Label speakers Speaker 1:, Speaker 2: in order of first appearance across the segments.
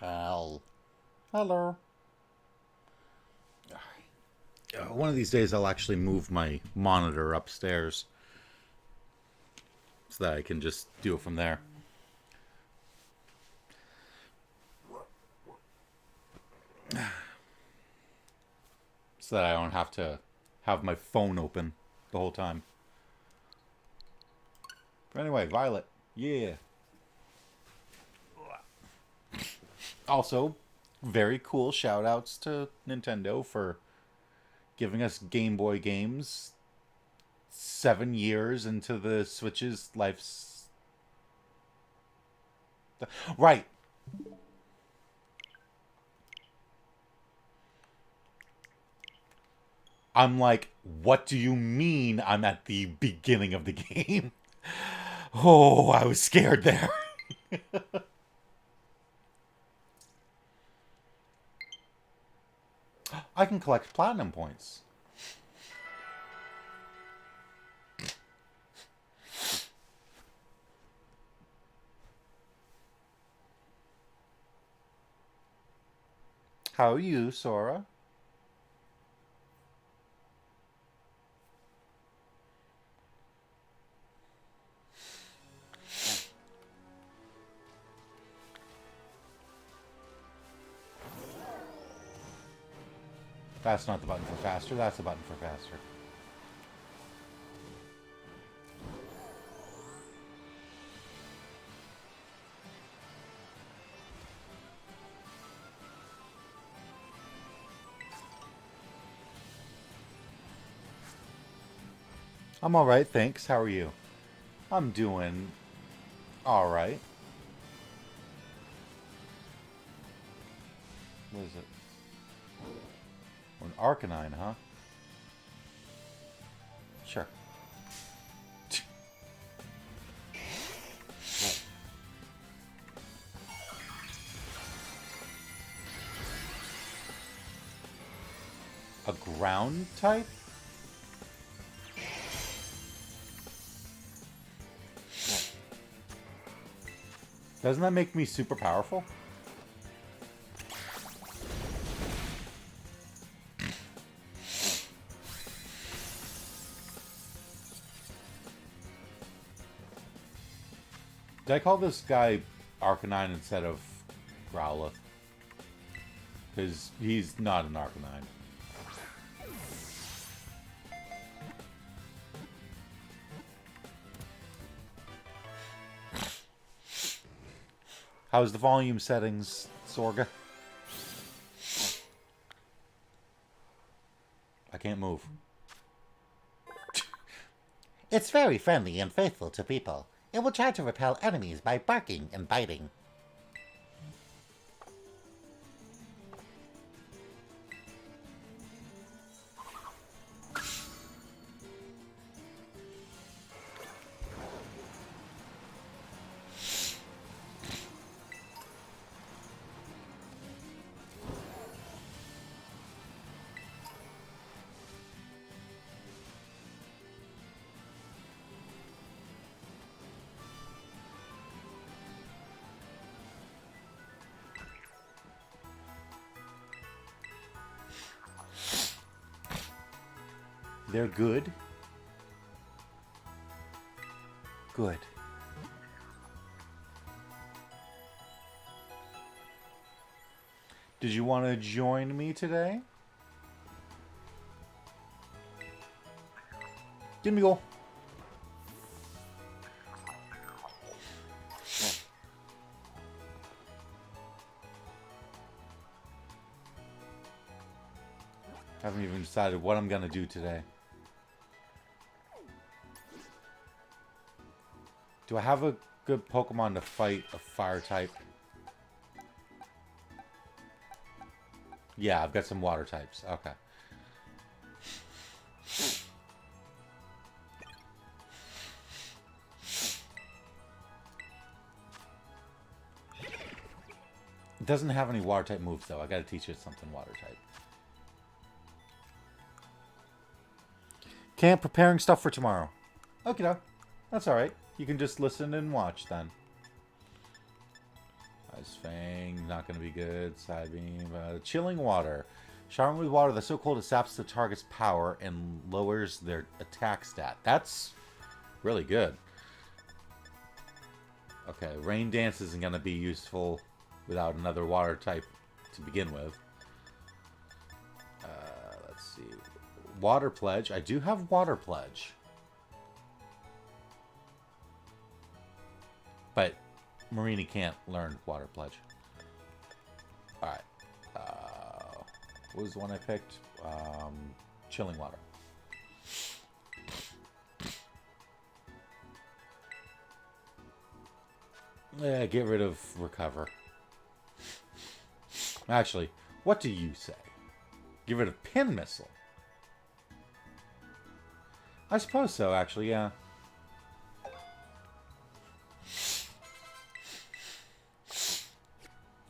Speaker 1: Hell. Hello. One of these days I'll actually move my monitor upstairs so that I can just do it from there. So that I don't have to have my phone open the whole time. But anyway, Violet. Yeah. Also, very cool shout outs to Nintendo for giving us Game Boy games 7 years into the Switch's life. Right. I'm like, what do you mean I'm at the beginning of the game? Oh, I was scared there. I can collect platinum points. How are you, Sora? That's not the button for faster, that's the button for faster. I'm alright, thanks. How are you? I'm doing alright. What is it? An Arcanine, huh? Sure. A ground type? Doesn't that make me super powerful? Did I call this guy Arcanine instead of Growlithe? Because he's not an Arcanine. How's the volume settings, Sorga? I can't move.
Speaker 2: It's very friendly and faithful to people. It will try to repel enemies by barking and biting.
Speaker 1: They're good? Good. Did you want to join me today? Give me go. Haven't even decided what I'm gonna do today. Do I have a good Pokemon to fight a fire type? Yeah, I've got some water types. Okay. It doesn't have any water type moves, though. I gotta teach it something water type. Camp preparing stuff for tomorrow. Okay, no. That's alright. You can just listen and watch then. Ice Fang, not going to be good. Side Beam. Chilling Water. Showering with water that's so cold it saps the target's power and lowers their attack stat. That's really good. Okay, Rain Dance isn't going to be useful without another water type to begin with. Let's see. Water Pledge. I do have Water Pledge. But Marini can't learn Water Pledge. Alright. What was the one I picked? Chilling Water. Yeah, get rid of Recover. Actually, what do you say? Get rid of Pin Missile. I suppose so, actually, yeah.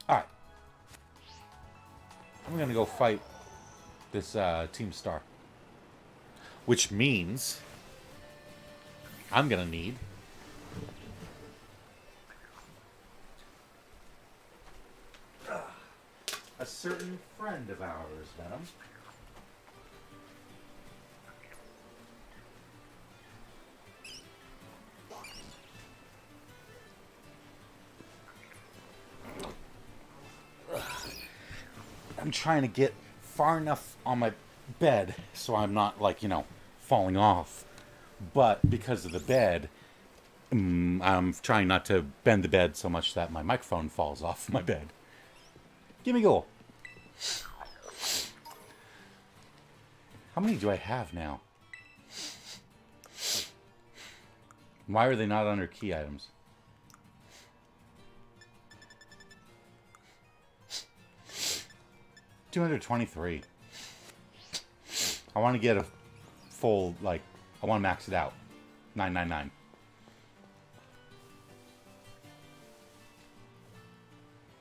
Speaker 1: Alright. I'm gonna go fight this Team Star. Which means I'm gonna need a certain friend of ours, Venom. I'm trying to get far enough on my bed so I'm not, like, you know, falling off. But because of the bed, I'm trying not to bend the bed so much that my microphone falls off my bed. Gimme go. How many do I have now? Why are they not under key items? $223. I want to get a full, like, I want to max it out. $999.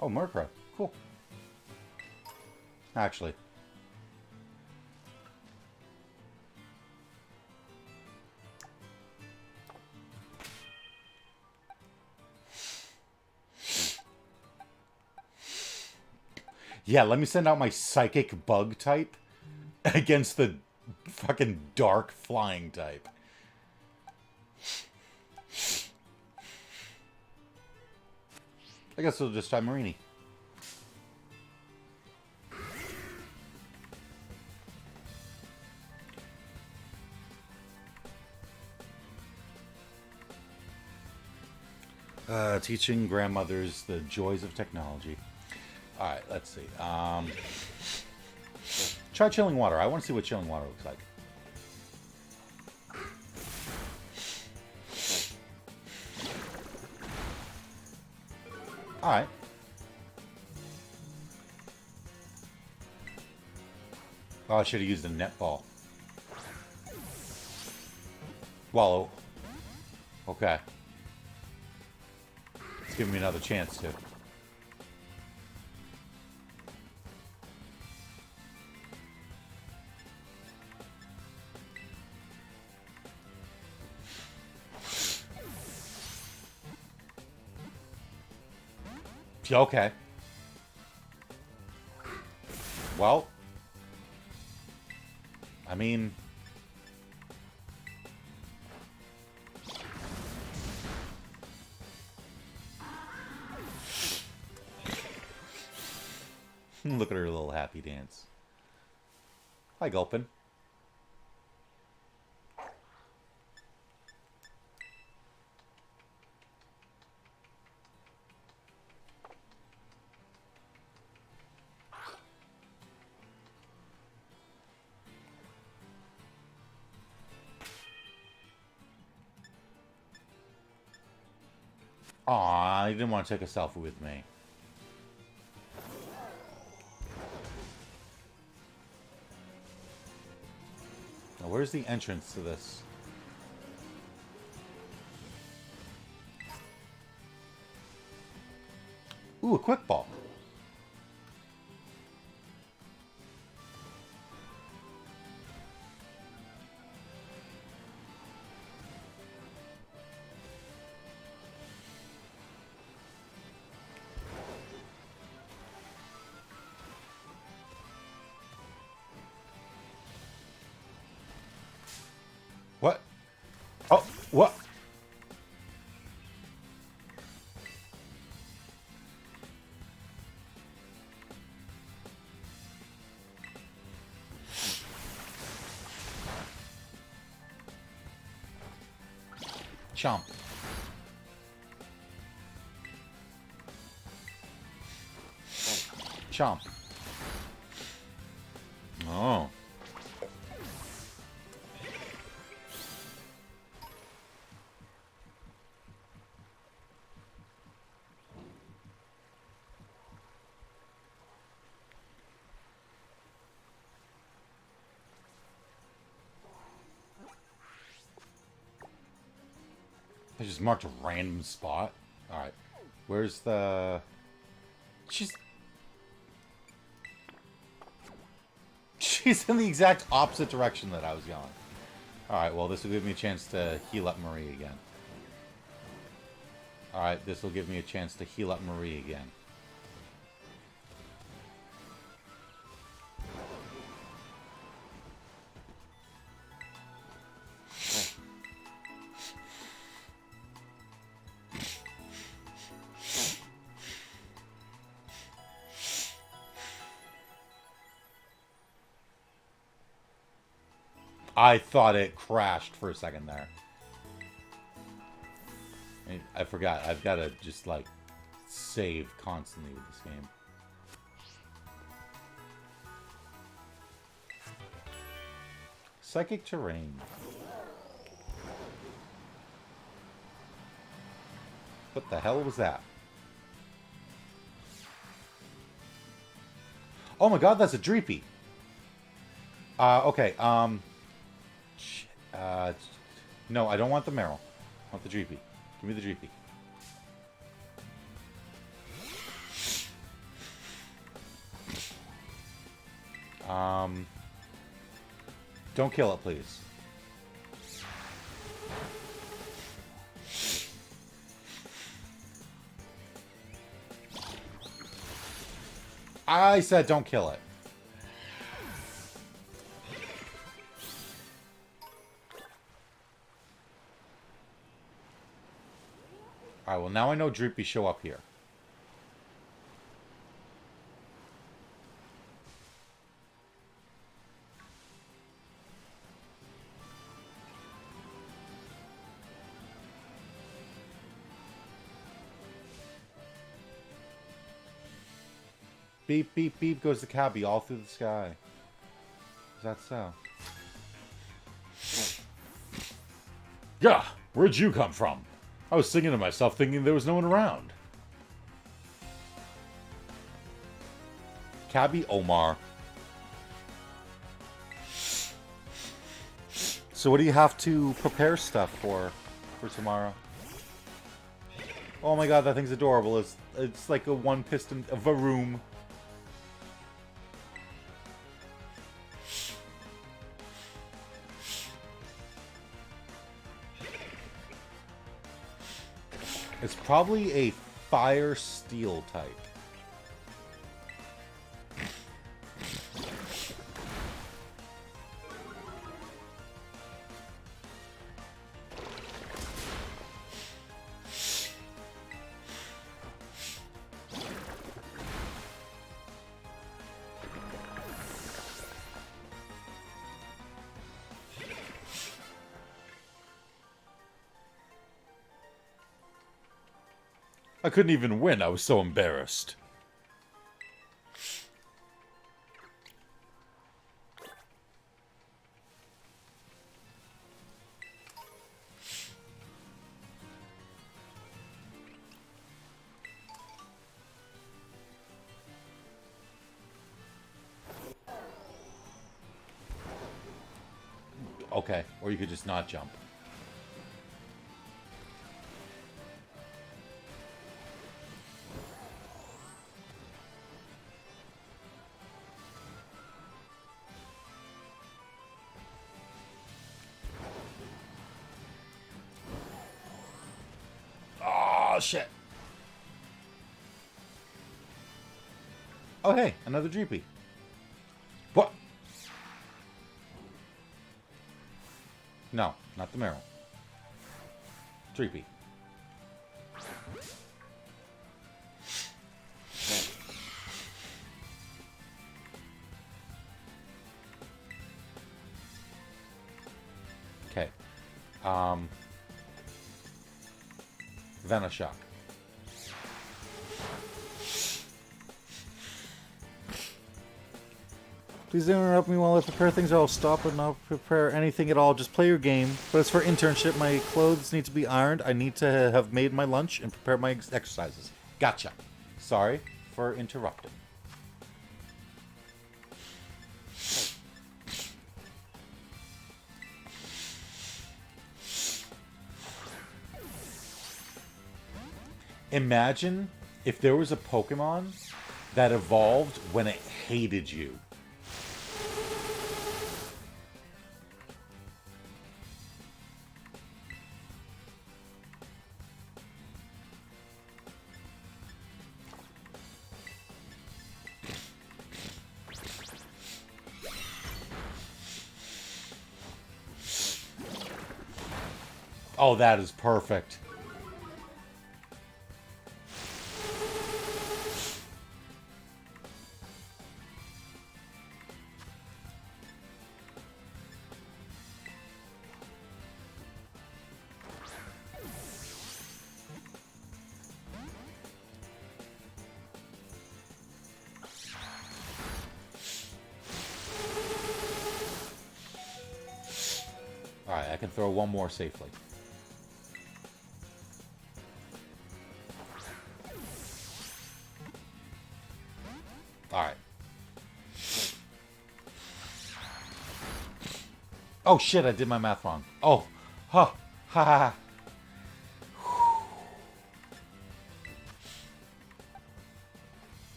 Speaker 1: Oh, Murkrow. Cool. Actually. Yeah, let me send out my Psychic Bug type against the fucking Dark Flying type. I guess we'll just try Marini. Teaching grandmothers the joys of technology. Alright, let's see. Try Chilling Water. I want to see what Chilling Water looks like. Alright. Oh, I should have used a netball. Wallow. Okay. It's giving me another chance to. Okay. Well, I mean, look at her little happy dance. Hi, Gulpin. Aw, I didn't want to take a selfie with me. Now, where's the entrance to this? Ooh, a quick ball. What? Oh, what? Chomp. Chomp. Oh. I just marked a random spot. Alright. Where's the... She's in the exact opposite direction that I was going. Alright, well, this will give me a chance to heal up Marie again. Alright, this will give me a chance to heal up Marie again. I thought it crashed for a second there. I forgot. I've got to just, like, save constantly with this game. Psychic terrain. What the hell was that? Oh my god, that's a Dreepy. Okay, shit. No, I don't want the Meryl. I want the Dreepy. Give me the Dreepy. Don't kill it, please. I said don't kill it. Alright, well now I know Dreepy show up here. Beep, beep, beep goes the cabbie all through the sky. Is that so? Yeah, where'd you come from? I was singing to myself thinking there was no one around. Cabbie Omar. So what do you have to prepare stuff for tomorrow? Oh my god, that thing's adorable. It's like a one piston of a room. It's probably a fire steel type. I couldn't even win. I was so embarrassed. Okay. Or you could just not jump. Oh, shit. Oh, hey, another Dreepy. What? No, not the Meryl. Dreepy. Okay. Venoshock.
Speaker 3: Please don't interrupt me while I prepare things, or I'll stop and not prepare anything at all. Just play your game. But as for internship, my clothes need to be ironed. I need to have made my lunch and prepared my exercises.
Speaker 1: Gotcha. Sorry for interrupting. Imagine if there was a Pokemon that evolved when it hated you. Oh, that is perfect. Alright, I can throw one more safely. Alright. Oh shit, I did my math wrong. Oh, huh, ha ha ha.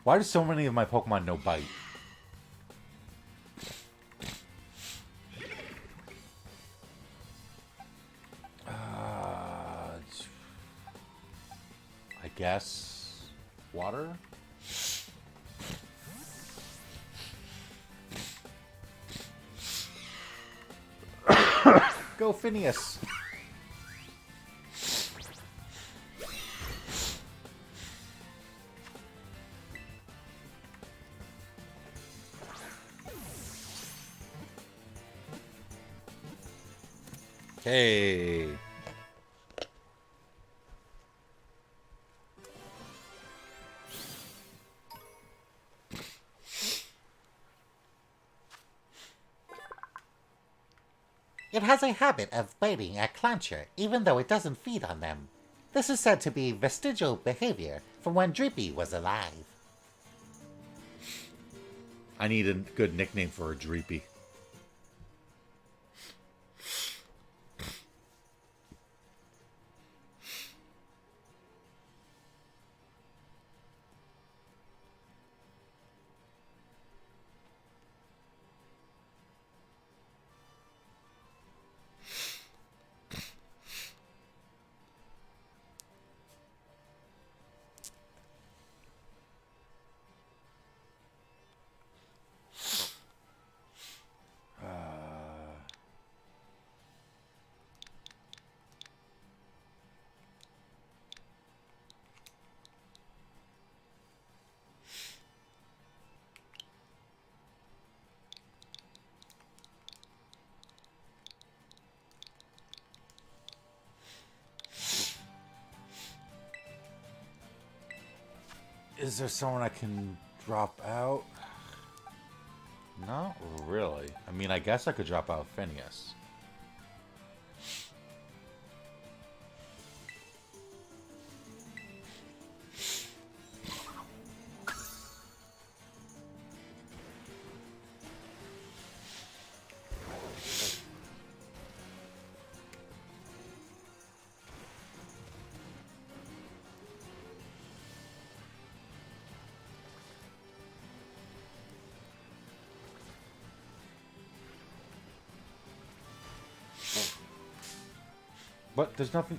Speaker 1: Why do so many of my Pokemon no bite? I guess water? Go Phineas. Hey.
Speaker 2: It has a habit of biting a clancher, even though it doesn't feed on them. This is said to be vestigial behavior from when Drippy was alive.
Speaker 1: I need a good nickname for a Dreepy. Is there someone I can drop out? Not really. I mean, I guess I could drop out Phineas. What? There's nothing...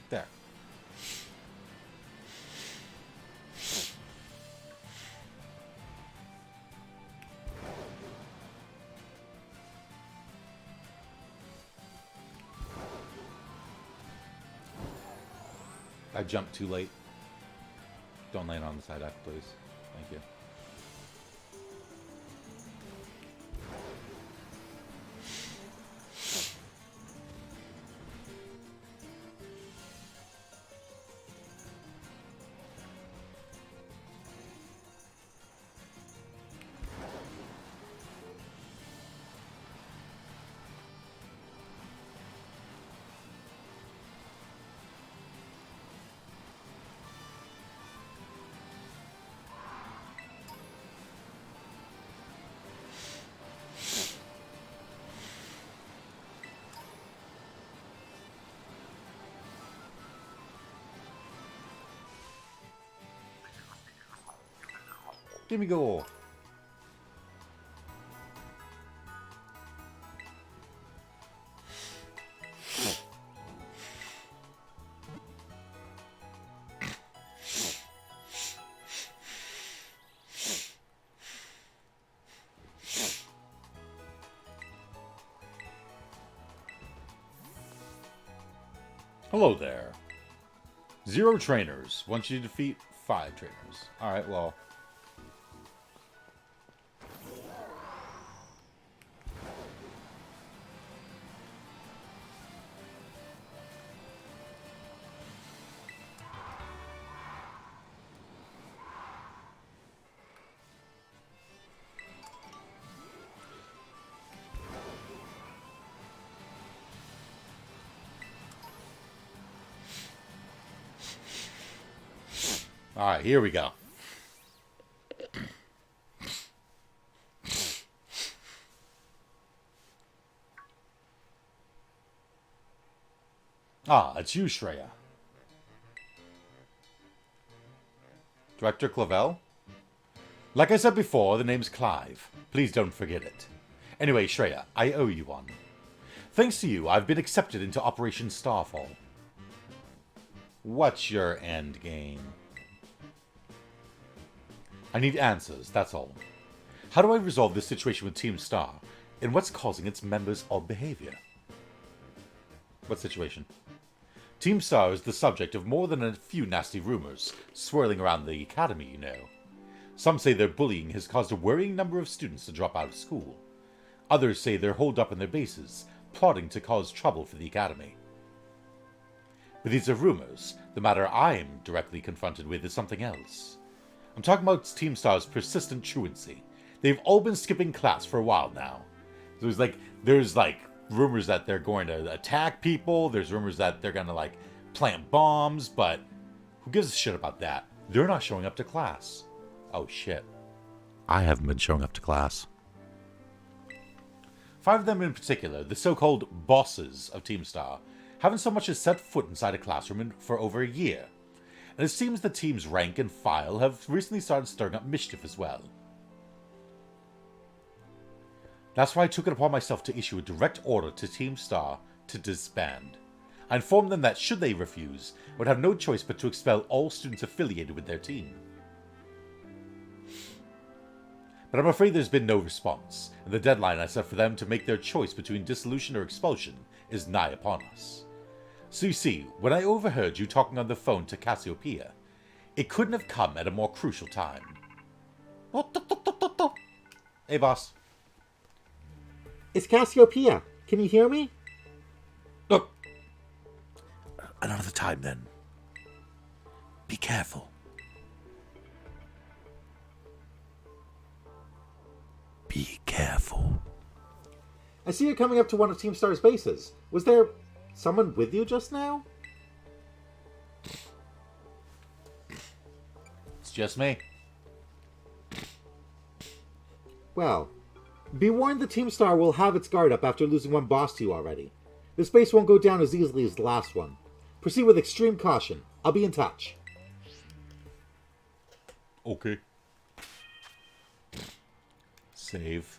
Speaker 1: There. I jumped too late. Don't land on the side F, please. Thank you. Gimme go. Hello there. 0 trainers. Once you defeat 5 trainers. Alright, well... Alright, here we go. Ah, it's you, Shreya. Director Clavel? Like I said before, the name's Clive. Please don't forget it. Anyway, Shreya, I owe you one. Thanks to you, I've been accepted into Operation Starfall. What's your end game? I need answers, that's all. How do I resolve this situation with Team Star, and what's causing its members' odd behavior? What situation? Team Star is the subject of more than a few nasty rumors swirling around the academy, you know. Some say their bullying has caused a worrying number of students to drop out of school. Others say they're holed up in their bases, plotting to cause trouble for the academy. But these are rumors. The matter I'm directly confronted with is something else. I'm talking about Team Star's persistent truancy. They've all been skipping class for a while now. There's rumors that they're going to attack people. There's rumors that they're going to plant bombs, but who gives a shit about that? They're not showing up to class. Oh shit. I haven't been showing up to class. 5 of them in particular, the so-called bosses of Team Star, haven't so much as set foot inside a classroom for over a year. And it seems the team's rank and file have recently started stirring up mischief as well. That's why I took it upon myself to issue a direct order to Team Star to disband. I informed them that should they refuse, I would have no choice but to expel all students affiliated with their team. But I'm afraid there's been no response, and the deadline I set for them to make their choice between dissolution or expulsion is nigh upon us. So you see, when I overheard you talking on the phone to Cassiopeia, it couldn't have come at a more crucial time. Hey, boss.
Speaker 4: It's Cassiopeia. Can you hear me?
Speaker 1: Look. Another time, then. Be careful. Be careful.
Speaker 4: I see you're coming up to one of Team Star's bases. Was there someone with you just now?
Speaker 1: It's just me.
Speaker 4: Well, be warned the Team Star will have its guard up after losing one boss to you already. This base won't go down as easily as the last one. Proceed with extreme caution. I'll be in touch.
Speaker 1: Okay. Save.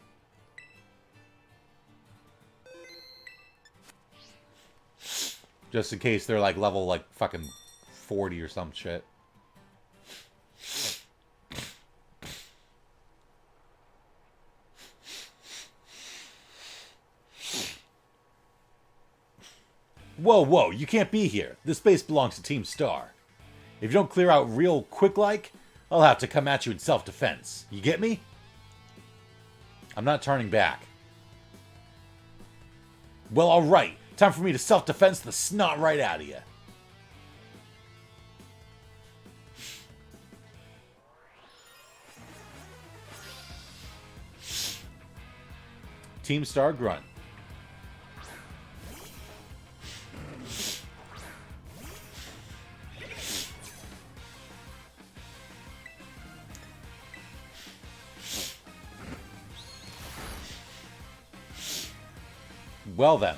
Speaker 1: Just in case they're like level like fucking 40 or some shit. Whoa, whoa, you can't be here. This base belongs to Team Star. If you don't clear out real quick like, I'll have to come at you in self-defense. You get me? I'm not turning back. Well, alright. Time for me to self-defense the snot right out of you. Team Star Grunt. Well then.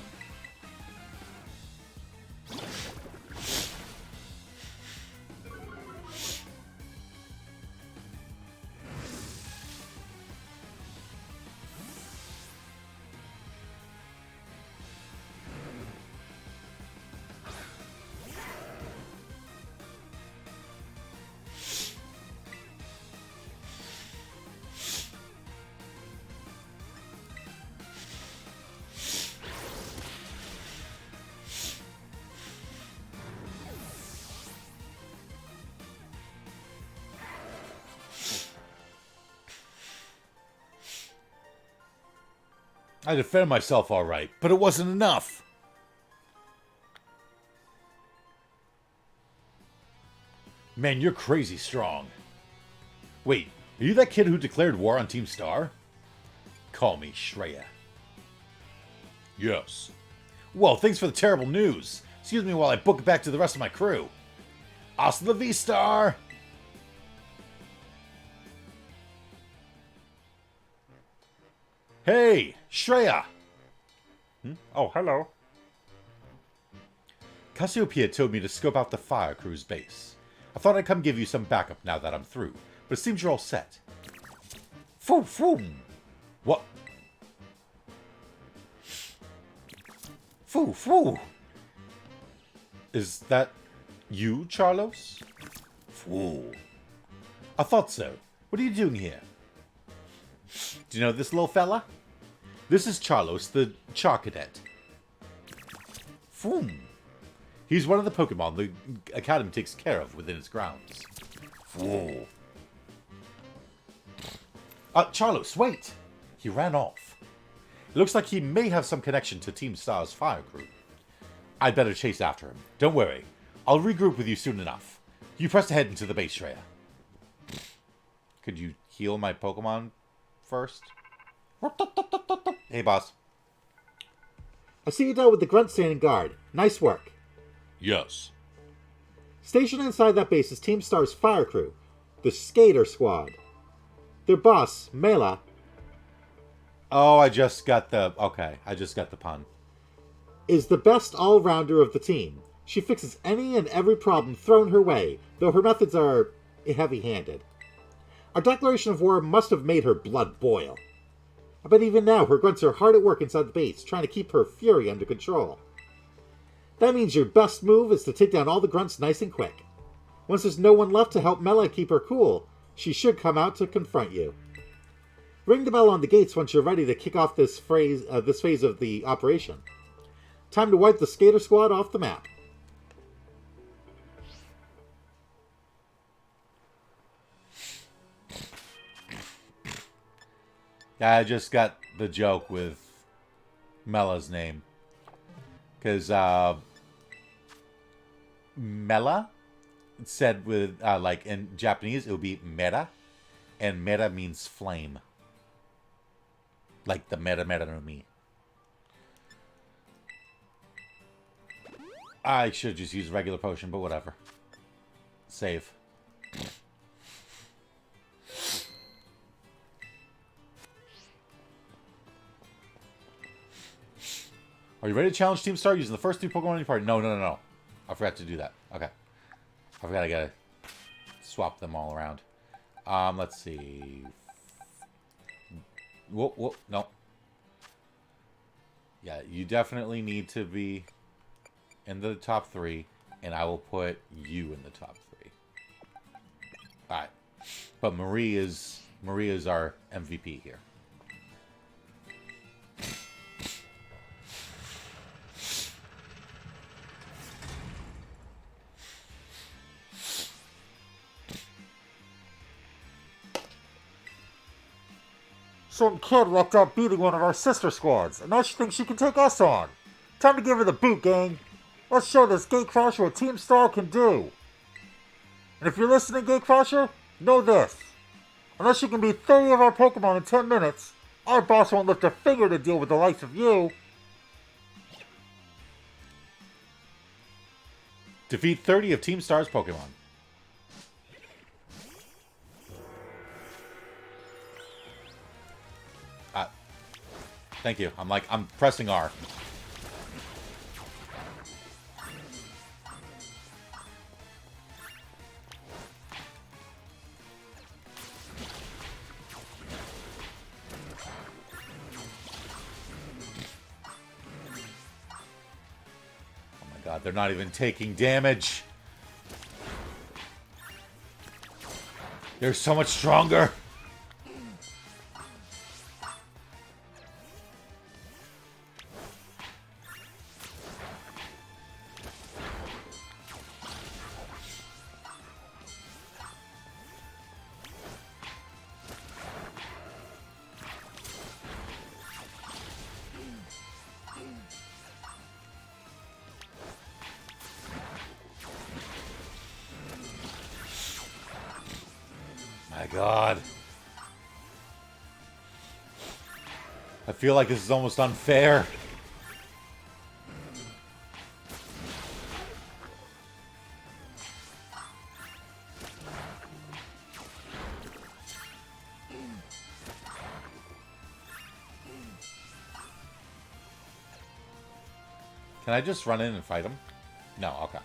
Speaker 1: I defended myself all right, but it wasn't enough. Man, you're crazy strong. Wait, are you that kid who declared war on Team Star? Call me Shreya. Yes. Well, thanks for the terrible news. Excuse me while I book it back to the rest of my crew. Hasta la vista! Hey, Shreya!
Speaker 5: Oh, hello.
Speaker 1: Cassiopeia told me to scope out the Fire Crew's base. I thought I'd come give you some backup now that I'm through, but it seems you're all set. Foom, foom! What? Foo, foo! Is that you, Charlos? Foo. I thought so. What are you doing here? Do you know this little fella? This is Charlos, the Char Cadet. Foom. He's one of the Pokemon the Academy takes care of within its grounds. Foom. Charlos, wait! He ran off. It looks like he may have some connection to Team Star's Fire Crew. I'd better chase after him. Don't worry. I'll regroup with you soon enough. You press ahead into the base, Shreya. Could you heal my Pokemon first? Hey, boss.
Speaker 4: I see you dealt with the grunt standing guard. Nice work.
Speaker 1: Yes.
Speaker 4: Stationed inside that base is Team Star's Fire Crew, the Skater Squad. Their boss, Mela,
Speaker 1: Oh, I just got the... Okay, I just got the pun.
Speaker 4: is the best all-rounder of the team. She fixes any and every problem thrown her way, though her methods are heavy-handed. Our declaration of war must have made her blood boil. I bet even now her grunts are hard at work inside the base, trying to keep her fury under control. That means your best move is to take down all the grunts nice and quick. Once there's no one left to help Mela keep her cool, she should come out to confront you. Ring the bell on the gates once you're ready to kick off this phase of the operation. Time to wipe the Skater Squad off the map.
Speaker 1: Yeah, I just got the joke with Mela's name. Because, Mela, said with, like, in Japanese, it would be Mera. And Mera means flame. Like the Mera Mera no Mi. I should just use regular potion, but whatever. Save. Are you ready to challenge Team Star using the first 3 Pokemon in your party? No. I forgot to do that. Okay. I forgot I gotta swap them all around. Let's see. Whoa, no. Yeah, you definitely need to be in the top 3, and I will put you in the top 3. Alright. But Marie is our MVP here.
Speaker 3: Some kid walked out beating one of our sister squads, and now she thinks she can take us on. Time to give her the boot, gang. Let's show this Gatecrasher what Team Star can do. And if you're listening, Gatecrasher, know this. Unless you can beat 30 of our Pokemon in 10 minutes, our boss won't lift a finger to deal with the likes of you.
Speaker 1: Defeat 30 of Team Star's Pokemon. Thank you. I'm pressing R. Oh my god, they're not even taking damage. They're so much stronger. My god. I feel like this is almost unfair. Can I just run in and fight him? No, okay.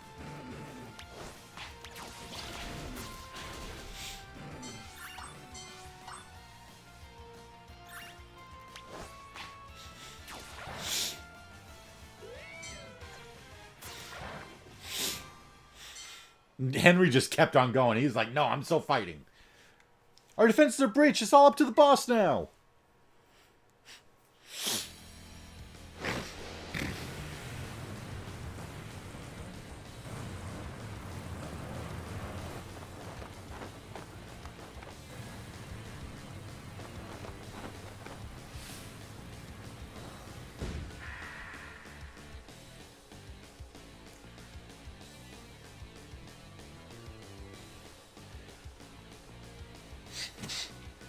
Speaker 1: Henry just kept on going. He's like, no, I'm still fighting. Our defenses are breached. It's all up to the boss now.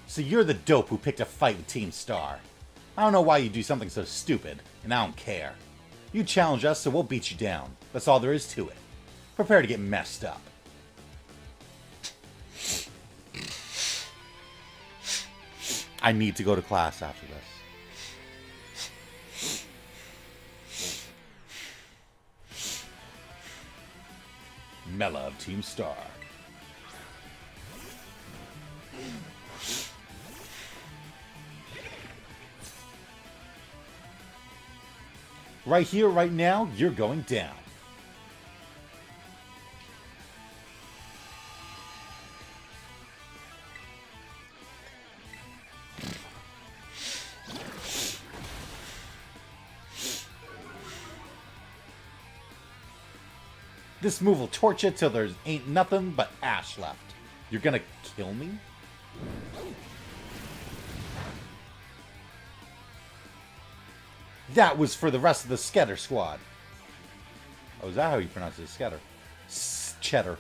Speaker 1: So you're the dope who picked a fight with Team Star. I don't know why you do something so stupid, and I don't care. You challenge us, so we'll beat you down. That's all there is to it. Prepare to get messed up. I need to go to class after this. Mela of Team Star. Right here, right now, you're going down. This move will torch you till there ain't nothing but ash left. You're gonna kill me? That was for the rest of the Sketter squad. Oh, is that how you pronounce it? Sketter. Cheddar.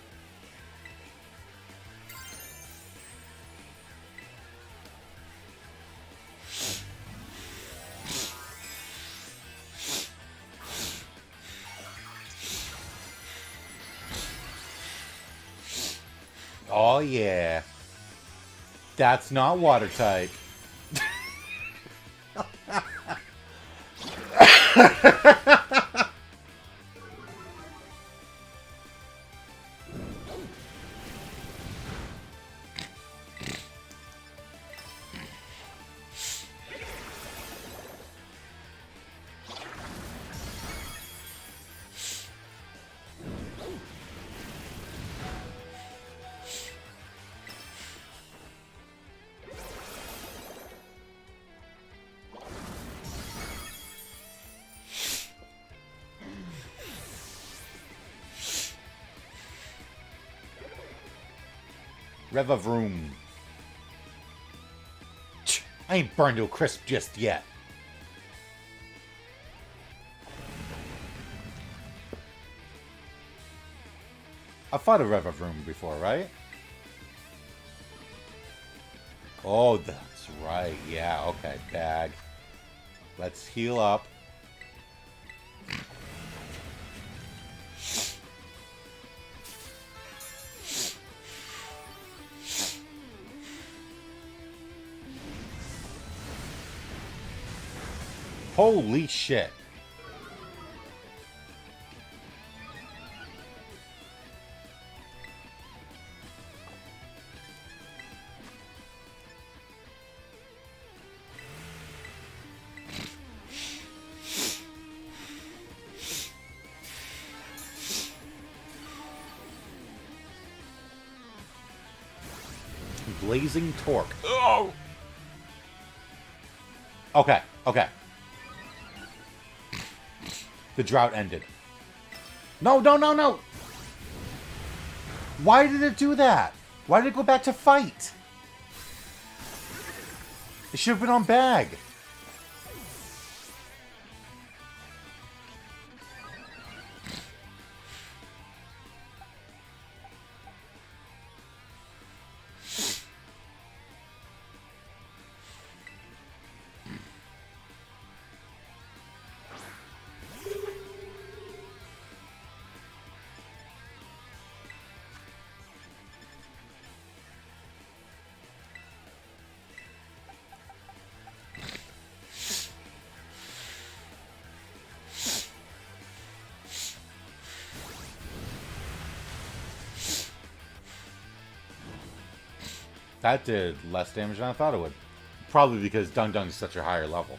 Speaker 1: Oh, yeah. That's not watertight. Revavroom. I ain't burned to a crisp just yet. I fought a Revavroom before, right? Oh, that's right. Yeah, okay. Bag. Let's heal up. Holy shit. Blazing Torque. Oh! Okay, okay. The drought ended. No, no, no, no! Why did it do that? Why did it go back to fight? It should have been on bag. That did less damage than I thought it would. Probably because Dung Dung is such a higher level.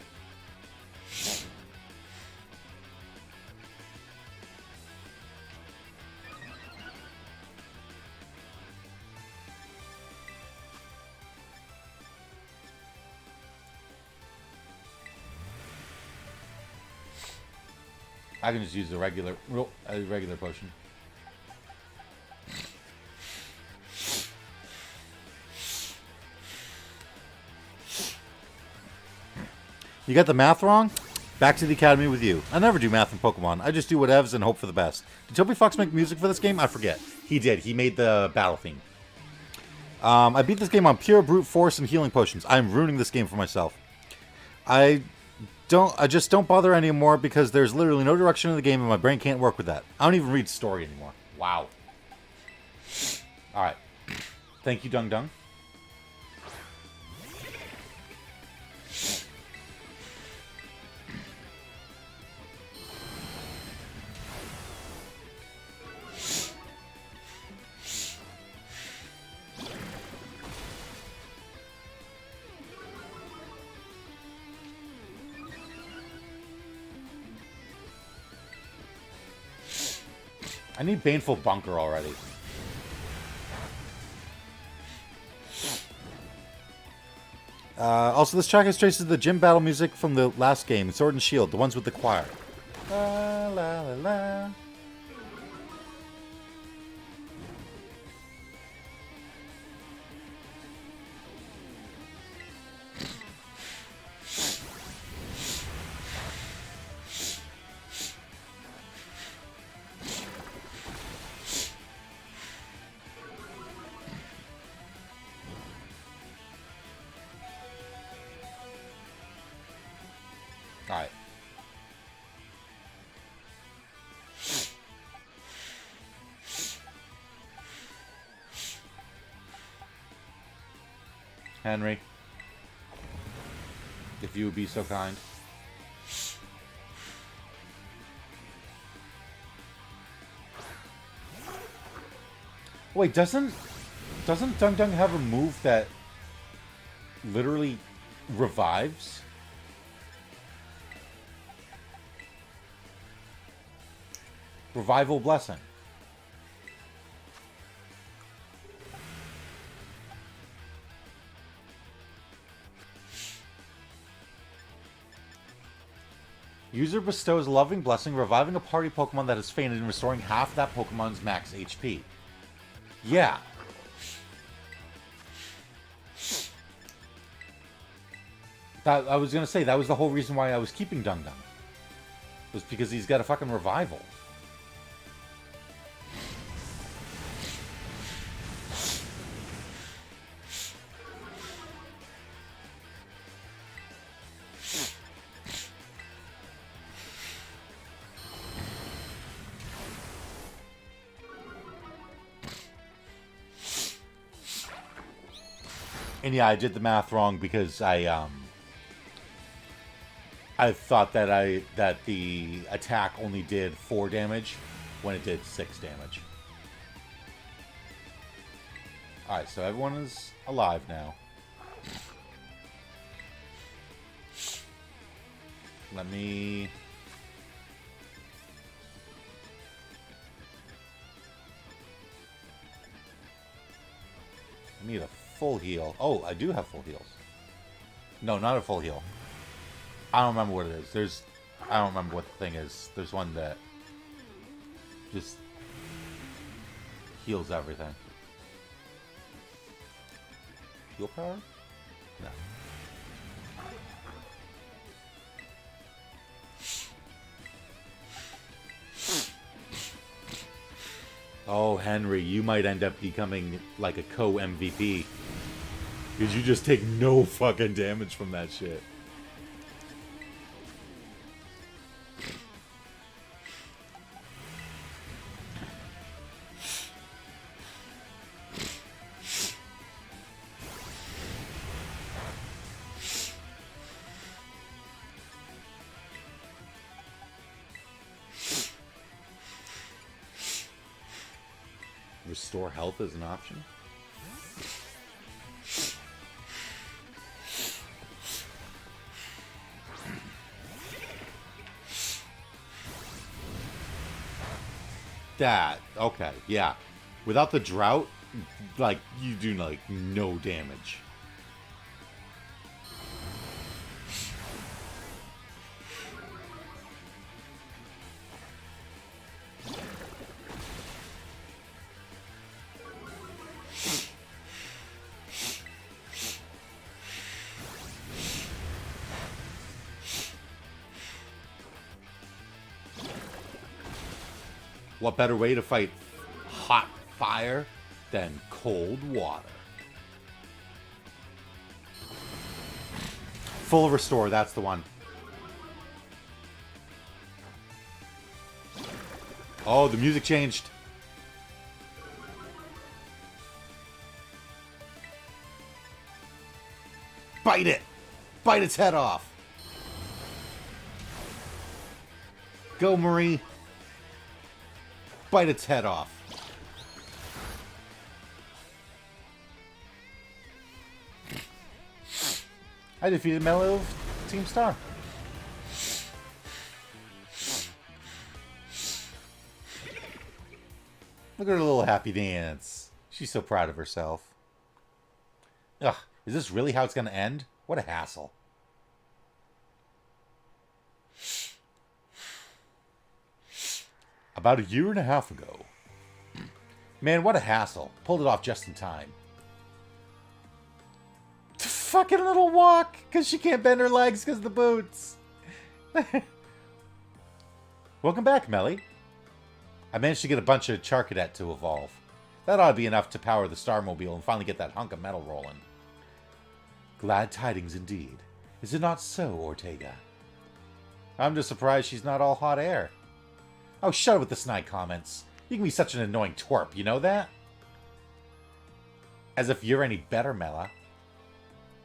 Speaker 1: I can just use the regular potion. You got the math wrong? Back to the academy with you. I never do math in Pokemon. I just do whatevs and hope for the best. Did Toby Fox make music for this game? I forget. He did. He made the battle theme. I beat this game on pure brute force and healing potions. I'm ruining this game for myself. I just don't bother anymore because there's literally no direction in the game and my brain can't work with that. I don't even read story anymore. Wow. Alright. Thank you, Dung Dung. I need Baneful Bunker already. Also, this track has traces of the gym battle music from the last game, Sword and Shield, the ones with the choir. La la la la. Alright. Henry, if you would be so kind. Wait, doesn't Dung Dung have a move that literally revives? Revival Blessing. User bestows a loving blessing, reviving a party Pokemon that has fainted and restoring half that Pokemon's max HP. Yeah. That I was gonna say that was the whole reason why I was keeping Dung Dung. Was because he's got a fucking revival. And yeah, I did the math wrong because I thought that the attack only did 4 damage when it did 6 damage. Alright, so everyone is alive now. Let me... I need a full heal. Oh, I do have full heals. No, not a full heal. I don't remember what it is. I don't remember what the thing is. There's one that just heals everything. Heal power? No. Oh, Henry, you might end up becoming like a co-MVP. Because you just take no fucking damage from that shit. Restore health as an option? That, okay, yeah. Without the drought, like, you do, like, no damage. What better way to fight hot fire than cold water? Full restore, that's the one. Oh, the music changed. Bite it! Bite its head off! Go, Marie! Bite its head off. I defeated Mellow Team Star. Look at her little happy dance. She's so proud of herself. Ugh, is this really how it's going to end? What a hassle. About a year and a half ago. Man, what a hassle. Pulled it off just in time. Fucking little walk, because she can't bend her legs because of the boots. Welcome back, Melly. I managed to get a bunch of Charcadet to evolve. That ought to be enough to power the Starmobile and finally get that hunk of metal rolling. Glad tidings indeed. Is it not so, Ortega? I'm just surprised she's not all hot air. Oh, shut up with the snide comments. You can be such an annoying twerp, you know that? As if you're any better, Mela.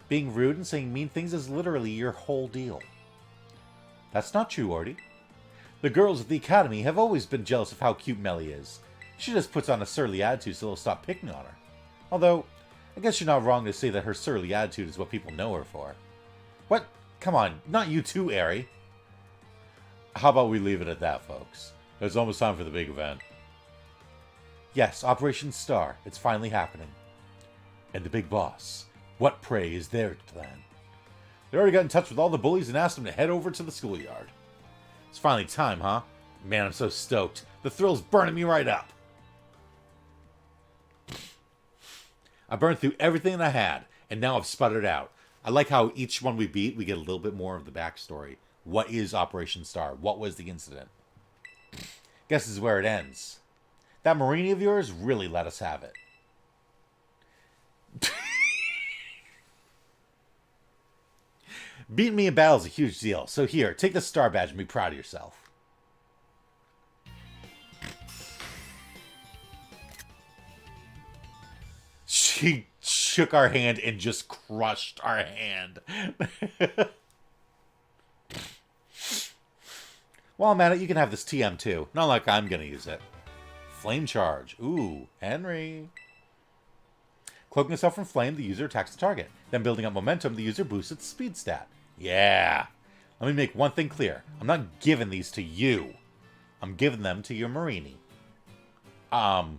Speaker 1: Being rude and saying mean things is literally your whole deal. That's not true, Orty. The girls at the academy have always been jealous of how cute Melly is. She just puts on a surly attitude so they'll stop picking on her. Although, I guess you're not wrong to say that her surly attitude is what people know her for. What? Come on, not you too, Aerie. How about we leave it at that, folks? It's almost time for the big event. Yes, Operation Star. It's finally happening. And the big boss. What, pray, is their plan? They already got in touch with all the bullies and asked them to head over to the schoolyard. It's finally time, huh? Man, I'm so stoked. The thrill's burning me right up. I burned through everything I had, and now I've sputtered out. I like how each one we beat, we get a little bit more of the backstory. What is Operation Star? What was the incident? Guess this is where it ends. That Marini of yours really let us have it. Beating me in battle is a huge deal. So here, take the star badge and be proud of yourself. She shook our hand and just crushed our hand. While I'm at it, you can have this TM too. Not like I'm going to use it. Flame charge. Ooh, Henry. Cloaking yourself from flame, the user attacks the target. Then building up momentum, the user boosts its speed stat. Yeah. Let me make one thing clear. I'm not giving these to you. I'm giving them to your Marini. Okay,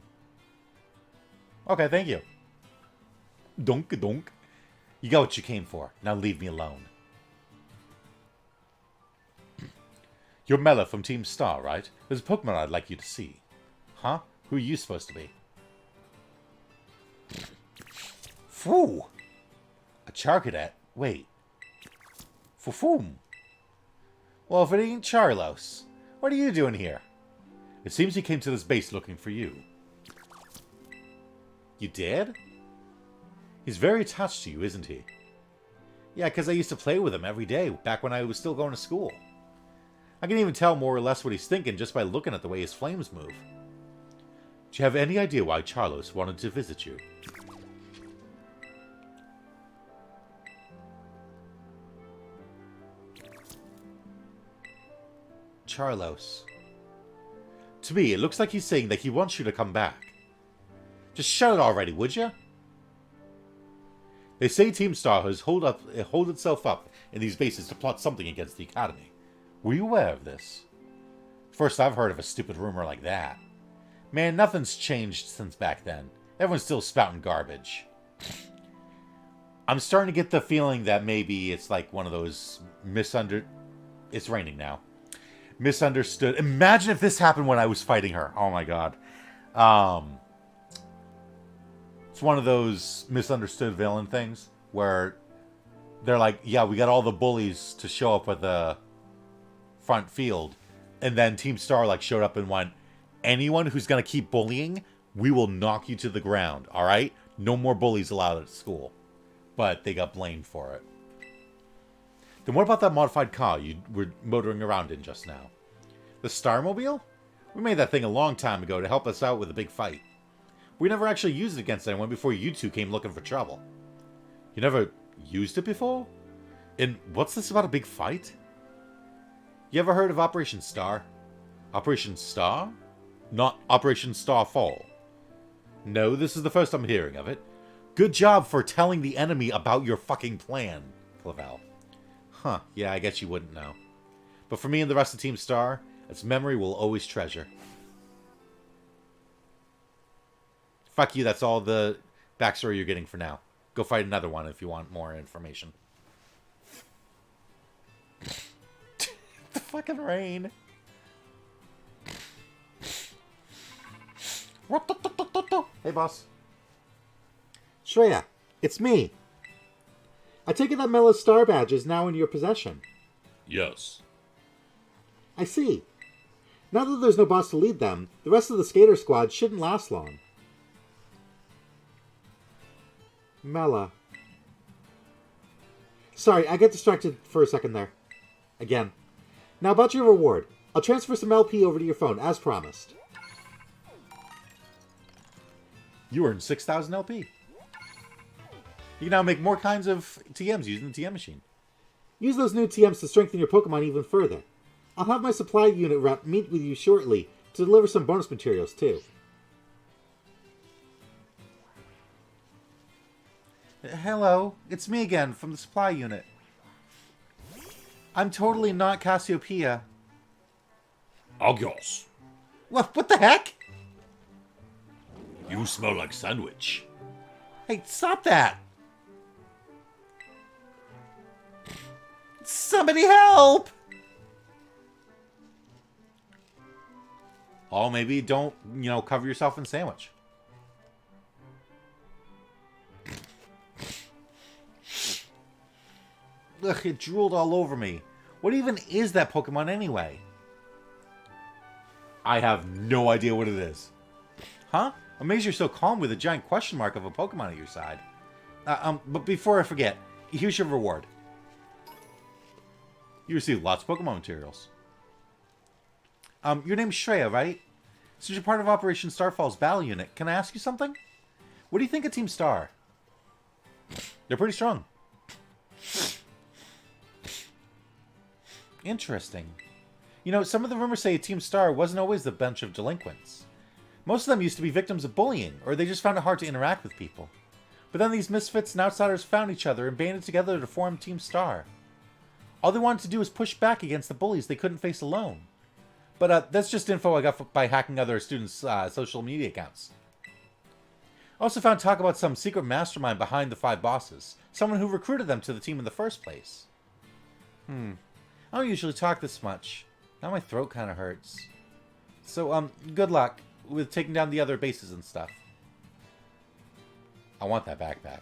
Speaker 1: thank you. Donk donk. You got what you came for. Now leave me alone. You're Mela from Team Star, right? There's a Pokemon I'd like you to see. Huh? Who are you supposed to be? Phew! A Charcadet? Wait. Fufum. Well, if it ain't Charlos, what are you doing here? It seems he came to this base looking for you. You did? He's very attached to you, isn't he? Yeah, because I used to play with him every day, back when I was still going to school. I can even tell more or less what he's thinking just by looking at the way his flames move. Do you have any idea why Charlos wanted to visit you? Charlos. To me, it looks like he's saying that he wants you to come back. Just shut it already, would you? They say Team Star has hold itself up in these bases to plot something against the Academy. Were you aware of this? First I've heard of a stupid rumor like that. Man, nothing's changed since back then. Everyone's still spouting garbage. I'm starting to get the feeling that maybe it's like one of those It's raining now. Misunderstood. Imagine if this happened when I was fighting her. Oh my god. It's one of those misunderstood villain things where they're like, yeah, we got all the bullies to show up at the front field. And then Team Star like showed up and went, anyone who's going to keep bullying, we will knock you to the ground. All right? No more bullies allowed at school. But they got blamed for it. Then what about that modified car you were motoring around in just now? The Starmobile? We made that thing a long time ago to help us out with a big fight. We never actually used it against anyone before you two came looking for trouble. You never used it before? And what's this about a big fight? You ever heard of Operation Star? Operation Star? Not Operation Starfall. No, this is the first I'm hearing of it. Good job for telling the enemy about your fucking plan, Clavel. Huh, yeah, I guess you wouldn't know. But for me and the rest of Team Star, its memory we'll always treasure. Fuck you, that's all the backstory you're getting for now. Go fight another one if you want more information. The fucking rain. Hey, boss.
Speaker 4: Shreya, it's me. I take it that Mela's star badge is now in your possession.
Speaker 5: Yes.
Speaker 4: I see. Now that there's no boss to lead them, the rest of the skater squad shouldn't last long. Mela. Sorry, I got distracted for a second there. Again. Now about your reward. I'll transfer some LP over to your phone, as promised.
Speaker 1: You earned 6,000 LP. You can now make more kinds of TMs using the TM machine.
Speaker 4: Use those new TMs to strengthen your Pokemon even further. I'll have my supply unit rep meet with you shortly to deliver some bonus materials, too.
Speaker 1: Hello, it's me again from the supply unit. I'm totally not Cassiopeia.
Speaker 5: Agios.
Speaker 1: What the heck?
Speaker 5: You smell like sandwich.
Speaker 1: Hey, stop that! Somebody help! Oh, maybe don't, cover yourself in sandwich. Ugh, it drooled all over me. What even is that Pokemon anyway? I have no idea what it is. Huh? Amazed you're so calm with a giant question mark of a Pokemon at your side. But before I forget, here's your reward. You received lots of Pokemon materials. Your name's Shreya, right? Since you're part of Operation Starfall's battle unit, can I ask you something? What do you think of Team Star? They're pretty strong. Interesting. You know, some of the rumors say Team Star wasn't always a bunch of delinquents. Most of them used to be victims of bullying, or they just found it hard to interact with people. But then these misfits and outsiders found each other and banded together to form Team Star. All they wanted to do was push back against the bullies they couldn't face alone. But that's just info I got by hacking other students' social media accounts. I also found talk about some secret mastermind behind the 5 bosses. Someone who recruited them to the team in the first place. I don't usually talk this much. Now my throat kind of hurts. So, good luck with taking down the other bases and stuff. I want that backpack.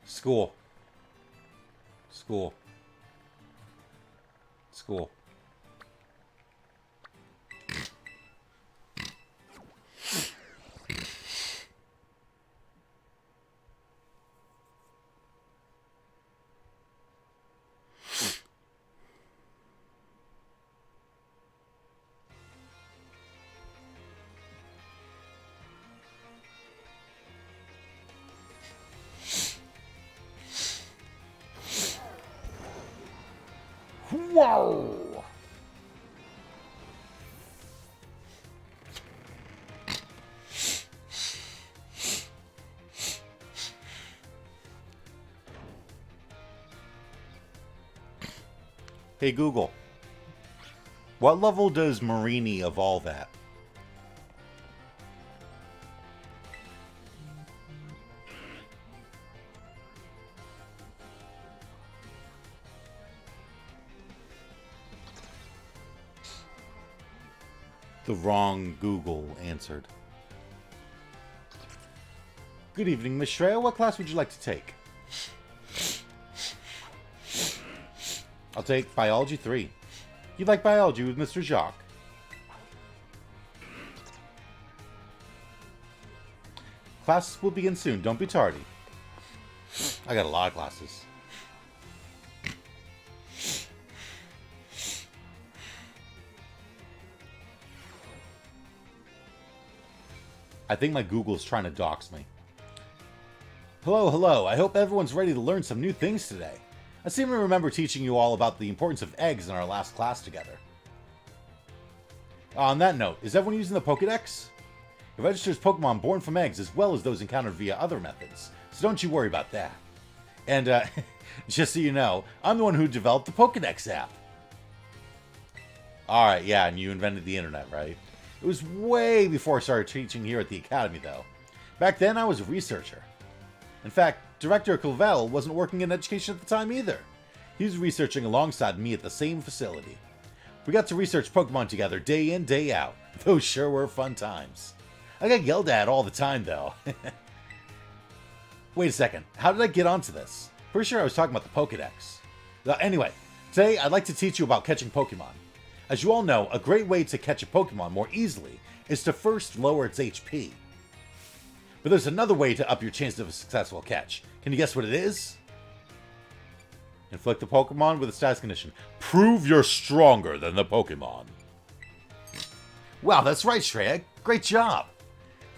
Speaker 1: School. School. School. Whoa! Hey Google, what level does Marini evolve at? The wrong Google answered. Good evening, Miss Shreya. What class would you like to take? I'll take Biology 3. You'd like Biology with Mr. Jacques. Classes will begin soon. Don't be tardy. I got a lot of classes. I think my Google's trying to dox me. Hello, hello. I hope everyone's ready to learn some new things today. I seem to remember teaching you all about the importance of eggs in our last class together. On that note, is everyone using the Pokédex? It registers Pokemon born from eggs as well as those encountered via other methods, so don't you worry about that. And, just so you know, I'm the one who developed the Pokédex app. Alright, yeah, and you invented the internet, right? It was way before I started teaching here at the Academy, though. Back then, I was a researcher. In fact, Director Clavell wasn't working in education at the time either. He was researching alongside me at the same facility. We got to research Pokemon together day in, day out. Those sure were fun times. I got yelled at all the time, though. Wait a second, how did I get onto this? Pretty sure I was talking about the Pokédex. Anyway, today I'd like to teach you about catching Pokemon. As you all know, a great way to catch a Pokemon more easily is to first lower its HP. But there's another way to up your chance of a successful catch. Can you guess what it is? Inflict the Pokemon with a status condition. Prove you're stronger than the Pokemon. Wow, that's right, Shreya. Great job.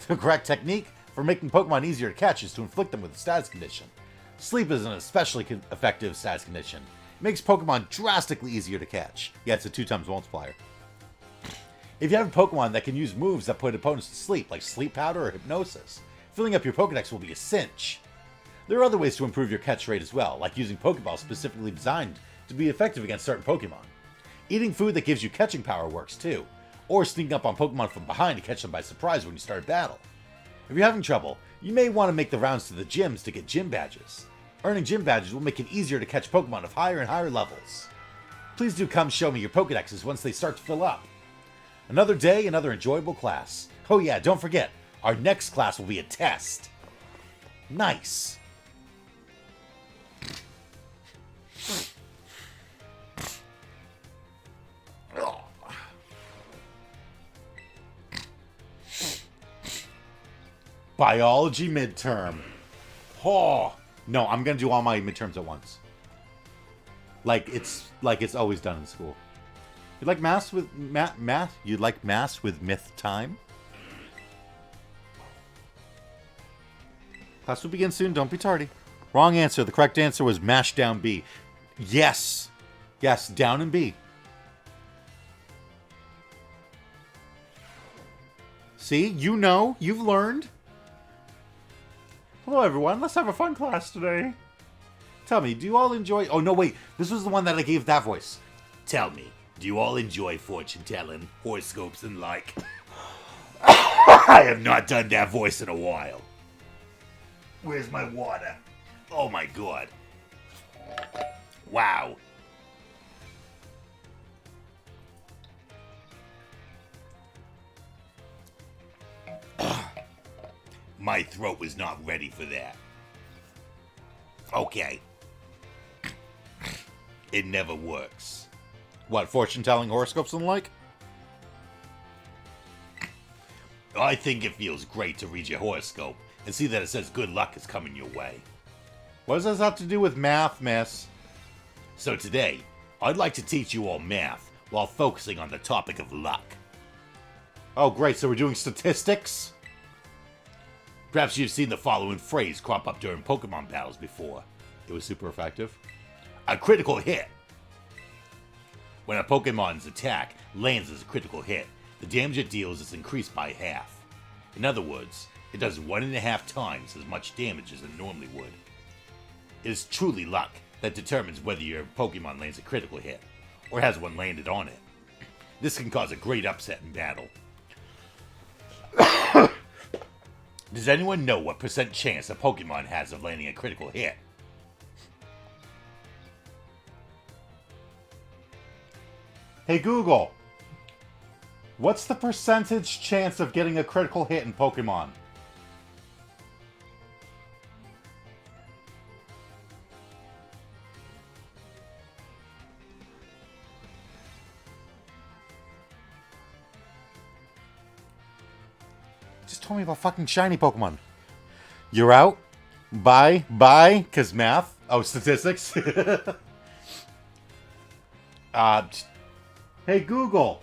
Speaker 1: The correct technique for making Pokemon easier to catch is to inflict them with a status condition. Sleep is an especially effective status condition. It makes Pokemon drastically easier to catch. Yeah, it's a 2x multiplier. If you have a Pokemon that can use moves that put opponents to sleep, like Sleep Powder or Hypnosis, filling up your Pokedex will be a cinch. There are other ways to improve your catch rate as well, like using Pokeballs specifically designed to be effective against certain Pokemon. Eating food that gives you catching power works too, or sneaking up on Pokemon from behind to catch them by surprise when you start a battle. If you're having trouble, you may want to make the rounds to the gyms to get gym badges. Earning gym badges will make it easier to catch Pokemon of higher and higher levels. Please do come show me your Pokedexes once they start to fill up. Another day, another enjoyable class. Oh yeah, don't forget, our next class will be a test. Nice. Biology midterm. Oh, no, I'm gonna do all my midterms at once. Like it's always done in school. You'd like math with math? You'd like math with myth time? Class will begin soon. Don't be tardy. Wrong answer. The correct answer was mash down B. Yes, yes, down in B. See, you know, you've learned. Hello, everyone. Let's have a fun class today. Tell me, do you all enjoy... Oh, no, wait. This was the one that I gave that voice.
Speaker 5: Tell me, do you all enjoy fortune telling, horoscopes, and like? I have not done that voice in a while. Where's my water? Oh my god. Wow. My throat was not ready for that. Okay. It never works.
Speaker 1: What, fortune-telling, horoscopes, and the like?
Speaker 5: I think it feels great to read your horoscope and see that it says good luck is coming your way.
Speaker 1: What does this have to do with math, miss?
Speaker 5: So today, I'd like to teach you all math while focusing on the topic of luck.
Speaker 1: Oh, great, so we're doing statistics?
Speaker 5: Perhaps you've seen the following phrase crop up during Pokemon battles before.
Speaker 1: It was super effective.
Speaker 5: A critical hit. When a Pokemon's attack lands as a critical hit, the damage it deals is increased by half. In other words, it does 1.5 times as much damage as it normally would. It is truly luck that determines whether your Pokemon lands a critical hit, or has one landed on it. This can cause a great upset in battle. Does anyone know what % chance a Pokemon has of landing a critical hit?
Speaker 1: Hey, Google. What's the percentage chance of getting a critical hit in Pokemon? Just told me about fucking shiny Pokemon. You're out? Bye? Bye? Cause math? Oh, statistics? Hey, Google.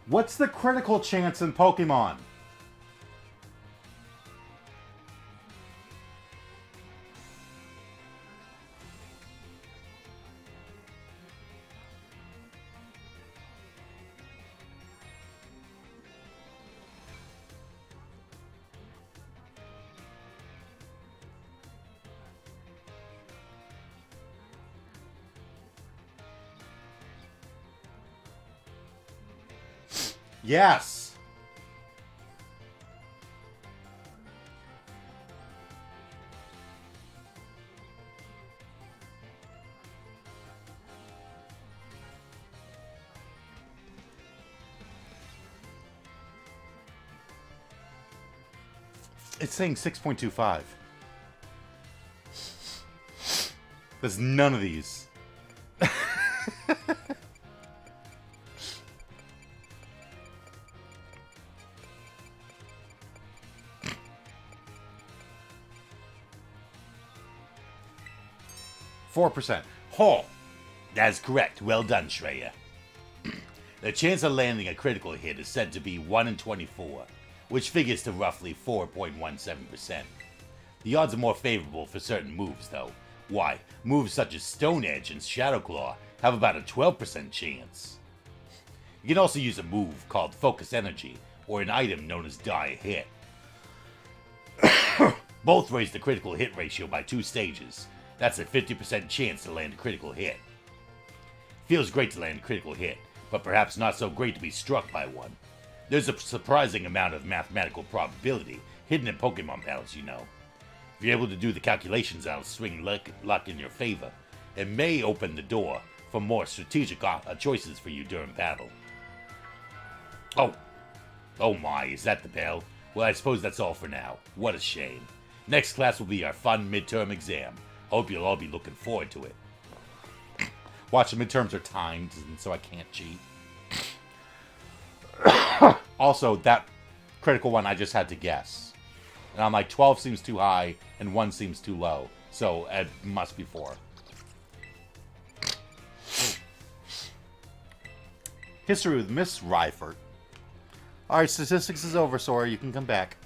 Speaker 1: What's the critical chance in Pokemon? Yes. It's saying 6.25. There's none of these. 4%.
Speaker 5: Oh, that's correct. Well done, Shreya. The chance of landing a critical hit is said to be 1 in 24, which figures to roughly 4.17%. The odds are more favorable for certain moves, though. Why, moves such as Stone Edge and Shadow Claw have about a 12% chance. You can also use a move called Focus Energy, or an item known as Die Hit. Both raise the critical hit ratio by 2 stages. That's a 50% chance to land a critical hit. Feels great to land a critical hit, but perhaps not so great to be struck by one. There's a surprising amount of mathematical probability hidden in Pokemon battles, you know. If you're able to do the calculations that'll swing luck in your favor, it may open the door for more strategic choices for you during battle. Oh my, is that the bell? Well, I suppose that's all for now. What a shame. Next class will be our fun midterm exam. Hope you'll all be looking forward to it.
Speaker 1: Watch, the midterms are timed, and so I can't cheat. Also, that critical one I just had to guess. And I'm like, 12 seems too high, and 1 seems too low. So, it must be 4. History with Miss Ryford. Alright, statistics is over, Sora. You can come back.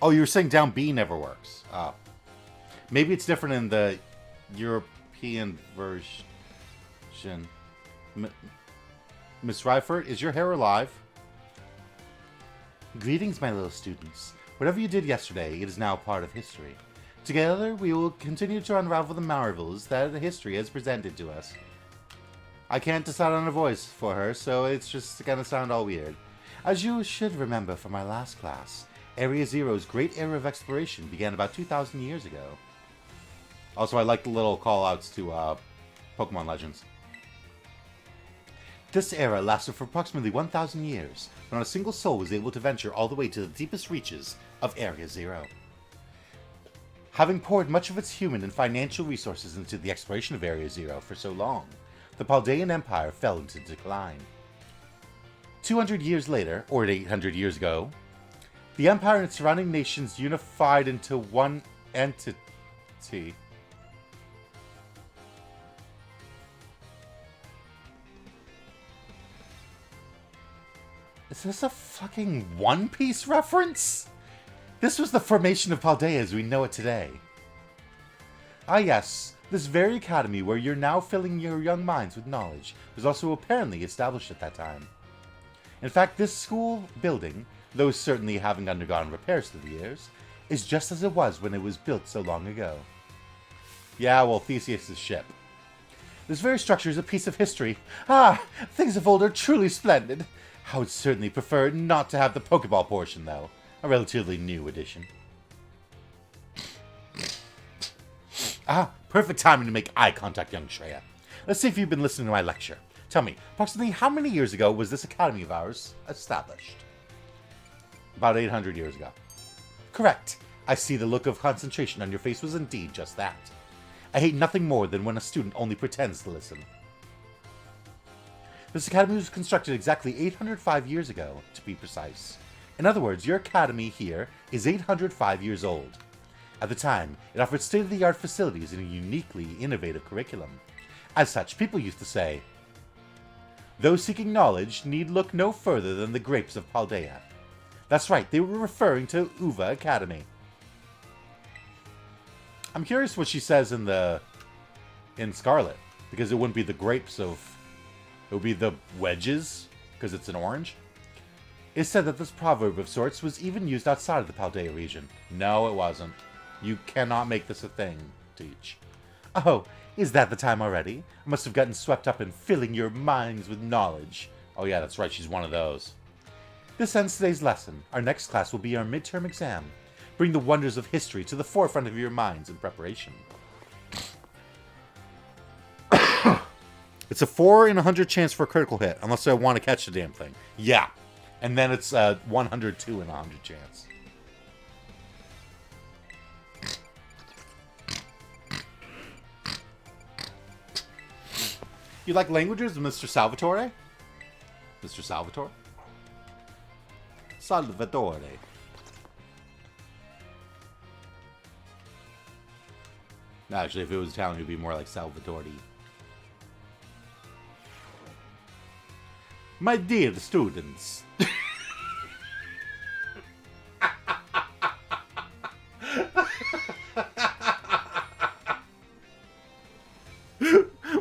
Speaker 1: Oh, you were saying down B never works. Oh. Maybe it's different in the European version. Miss Ryford, is your hair alive? Greetings, my little students. Whatever you did yesterday, it is now part of history. Together, we will continue to unravel the marvels that history has presented to us. I can't decide on a voice for her, so it's just gonna sound all weird. As you should remember from our last class, Area Zero's great era of exploration began about 2,000 years ago. Also, I like the little call-outs to Pokemon Legends. This era lasted for approximately 1,000 years, when not a single soul was able to venture all the way to the deepest reaches of Area Zero. Having poured much of its human and financial resources into the exploration of Area Zero for so long, the Paldean Empire fell into decline. 200 years later, or 800 years ago, the Empire and its surrounding nations unified into one entity. Is this a fucking One Piece reference? This was the formation of Paldea as we know it today. Ah yes, this very academy where you're now filling your young minds with knowledge was also apparently established at that time. In fact, this school building, though certainly having undergone repairs through the years, is just as it was when it was built so long ago. Yeah, well, Theseus' ship. This very structure is a piece of history. Ah, things of old are truly splendid. I would certainly prefer not to have the Pokeball portion, though. A relatively new addition. Ah, perfect timing to make eye contact, young Shreya. Let's see if you've been listening to my lecture. Tell me, approximately how many years ago was this academy of ours established? About 800 years ago. Correct. I see the look of concentration on your face was indeed just that. I hate nothing more than when a student only pretends to listen. This academy was constructed exactly 805 years ago, to be precise. In other words, your academy here is 805 years old. At the time, it offered state-of-the-art facilities and a uniquely innovative curriculum. As such, people used to say, those seeking knowledge need look no further than the grapes of Paldea. That's right, they were referring to Uva Academy. I'm curious what she says in Scarlet, because it wouldn't be the grapes of... It would be the wedges, because it's an orange. It's said that this proverb of sorts was even used outside of the Paldea region. No, it wasn't. You cannot make this a thing, Teach. Oh, is that the time already? I must have gotten swept up in filling your minds with knowledge. Oh yeah, that's right, she's one of those. This ends today's lesson. Our next class will be our midterm exam. Bring the wonders of history to the forefront of your minds in preparation. It's a 4 in 100 chance for a critical hit, unless I want to catch the damn thing. Yeah. And then it's a 102 in 100 chance. You like languages, Mr. Salvatore? Mr. Salvatore? Salvatore. Actually, if it was Italian, it would be more like Salvatore. My dear students.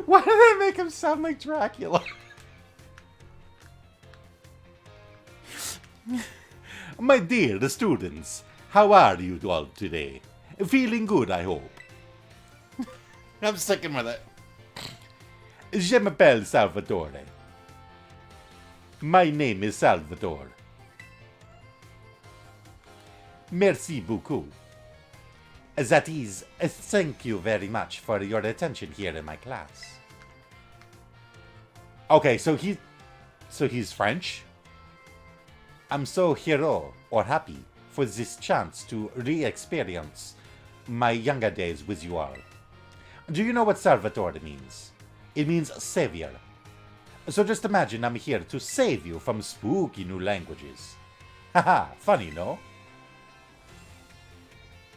Speaker 1: Why do they make him sound like Dracula? My dear students, how are you all today? Feeling good, I hope. I'm sticking with it. Je m'appelle Salvatore. My name is Salvatore. Merci beaucoup. That is, thank you very much for your attention here in my class. Okay, so he's French. I'm so hero or happy for this chance to re-experience my younger days with you all. Do you know what Salvatore means? It means savior. So just imagine I'm here to save you from spooky new languages. Haha, funny, no?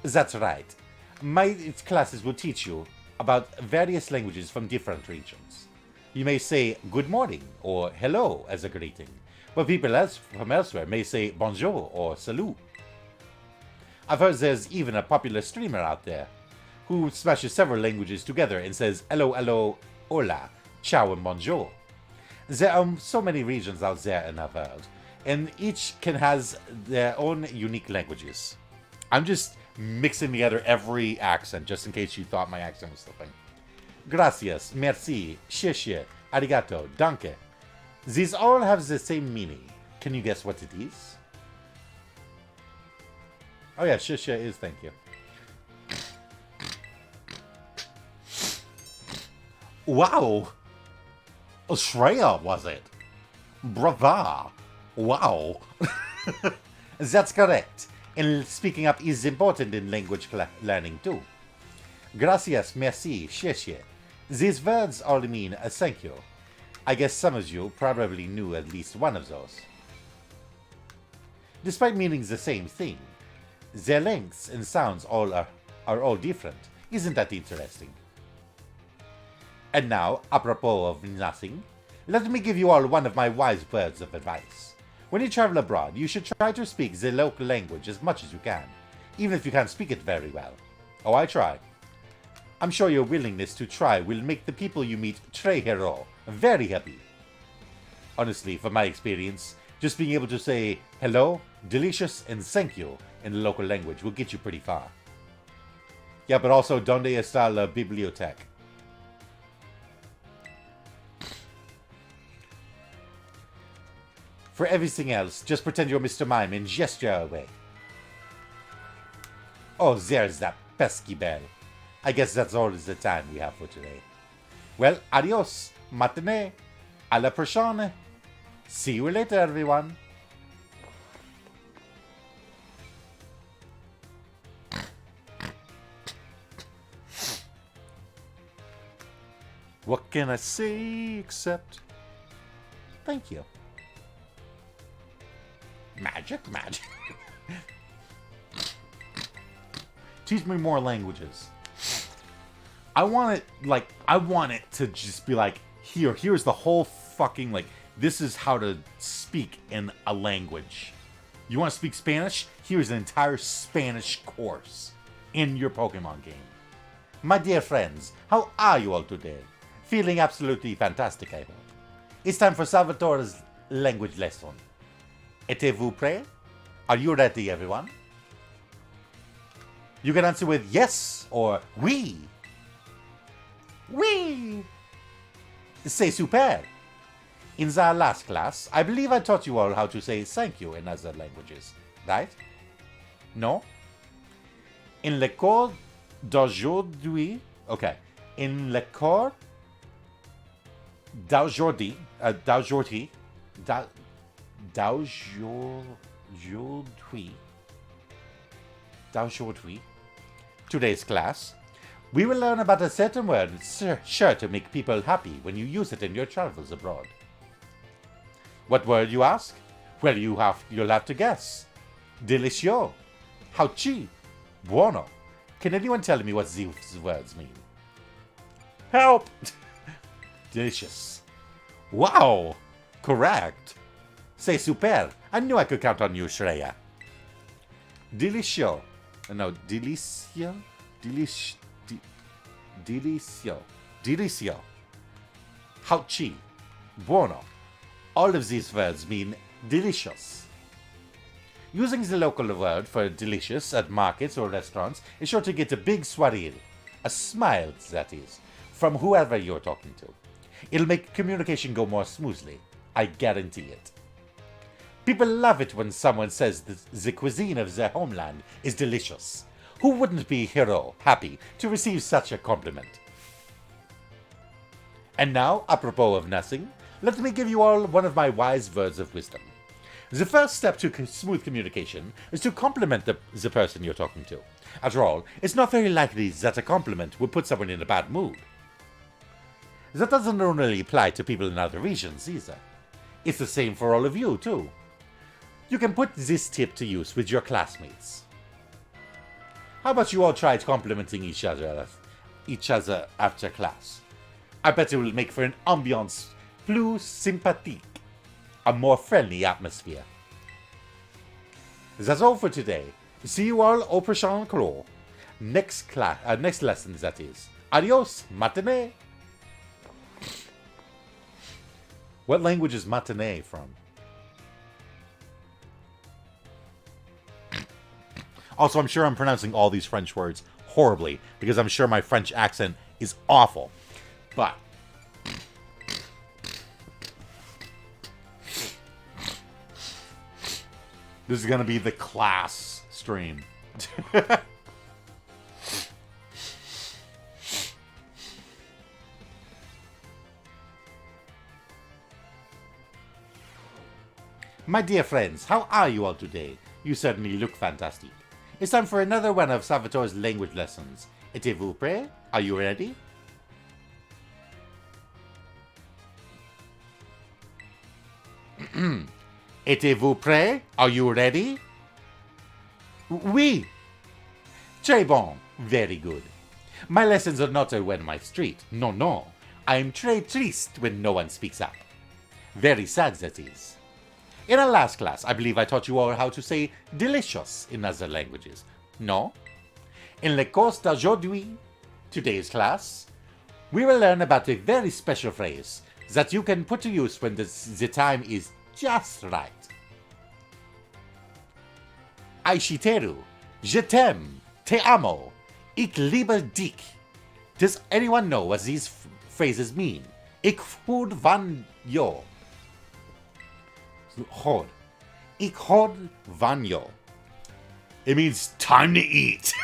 Speaker 1: That's right. My classes will teach you about various languages from different regions. You may say good morning or hello as a greeting, but people from elsewhere may say bonjour or salut. I've heard there's even a popular streamer out there who smashes several languages together and says hello, hello, hola, ciao, and bonjour. There are so many regions out there in the world, and each has their own unique languages. I'm just mixing together every accent, just in case you thought my accent was slipping. Gracias, merci, sheshe, arigato, danke. These all have the same meaning. Can you guess what it is? Oh yeah, sheshe is thank you. Wow! Shreya, was it? Brava! Wow! That's correct. And speaking up is important in language learning too. Gracias, merci, sheshe. These words all mean a thank you. I guess some of you probably knew at least one of those. Despite meaning the same thing, their lengths and sounds are all different. Isn't that interesting? And now, apropos of nothing, let me give you all one of my wise words of advice. When you travel abroad, you should try to speak the local language as much as you can, even if you can't speak it very well. Oh, I try. I'm sure your willingness to try will make the people you meet très heureux, very happy. Honestly, from my experience, just being able to say hello, delicious, and thank you in the local language will get you pretty far. Yeah, but also, ¿dónde está la biblioteca? For everything else, just pretend you're Mr. Mime and gesture away. Oh, there's that pesky bell. I guess that's all the time we have for today. Well, adios, matinee, à la prochaine. See you later, everyone. What can I say except thank you? Magic. Teach me more languages. I want it to just be like, here's the whole fucking, like, this is how to speak in a language. You want to speak Spanish? Here's an entire Spanish course in your Pokemon game. My dear friends, how are you all today? Feeling absolutely fantastic, I hope. It's time for Salvatore's language lesson. Êtes-vous prêts? Are you ready, everyone? You can answer with yes or oui. Oui! C'est super! In the last class, I believe I taught you all how to say thank you in other languages, right? No? In le cours d'aujourd'hui, okay. In le cours d'aujourd'hui, today's class, we will learn about a certain word sure to make people happy when you use it in your travels abroad. What word, you ask? Well, you'll have to guess. Delicioso. Hauchi. Buono. Can anyone tell me what these words mean? Help! Delicious. Wow! Correct. C'est super. I knew I could count on you, Shreya. Delicio. No, delicio? Delicio. Hauchi. Buono. All of these words mean delicious. Using the local word for delicious at markets or restaurants is sure to get a big sourire, a smile, that is, from whoever you're talking to. It'll make communication go more smoothly. I guarantee it. People love it when someone says the cuisine of their homeland is delicious. Who wouldn't be happy to receive such a compliment? And now, apropos of nothing, let me give you all one of my wise words of wisdom. The first step to smooth communication is to compliment the person you're talking to. After all, it's not very likely that a compliment would put someone in a bad mood. That doesn't only apply to people in other regions either. It's the same for all of you, too. You can put this tip to use with your classmates. How about you all try complimenting each other after class? I bet it will make for an ambiance plus sympathique, a more friendly atmosphere. That's all for today. See you all au prochain cours. Next lesson, that is. Adios, matinee. What language is matinee from? Also, I'm sure I'm pronouncing all these French words horribly, because I'm sure my French accent is awful. But this is going to be the class stream. My dear friends, how are you all today? You certainly look fantastic. It's time for another one of Salvatore's language lessons. Êtes-vous prêt? Are you ready? Êtes-vous prêt? Are you ready? Oui. Très bon. Very good. My lessons are not a one my street. No, no. I am très triste when no one speaks up. Very sad, that is. In our last class, I believe I taught you all how to say delicious in other languages. No? In le cours d'aujourd'hui, today's class, we will learn about a very special phrase that you can put to use when the time is just right. Aishiteru, je t'aime, te amo, ich liebe dich. Does anyone know what these phrases mean? Ik houd van jou. Hod. Ik houd van jou. It means time to eat.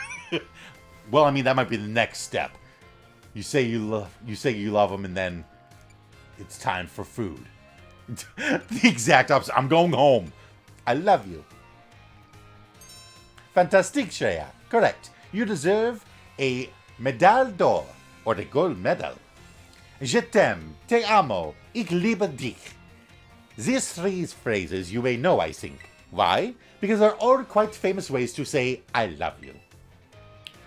Speaker 1: Well, I mean, that might be the next step. You say you love them, and then it's time for food. The exact opposite. I'm going home. I love you. Fantastique, Shreya. Correct. You deserve a médaille d'or, or the gold medal. Je t'aime, te amo, ich liebe dich. These three phrases you may know, I think. Why? Because they're all quite famous ways to say, I love you.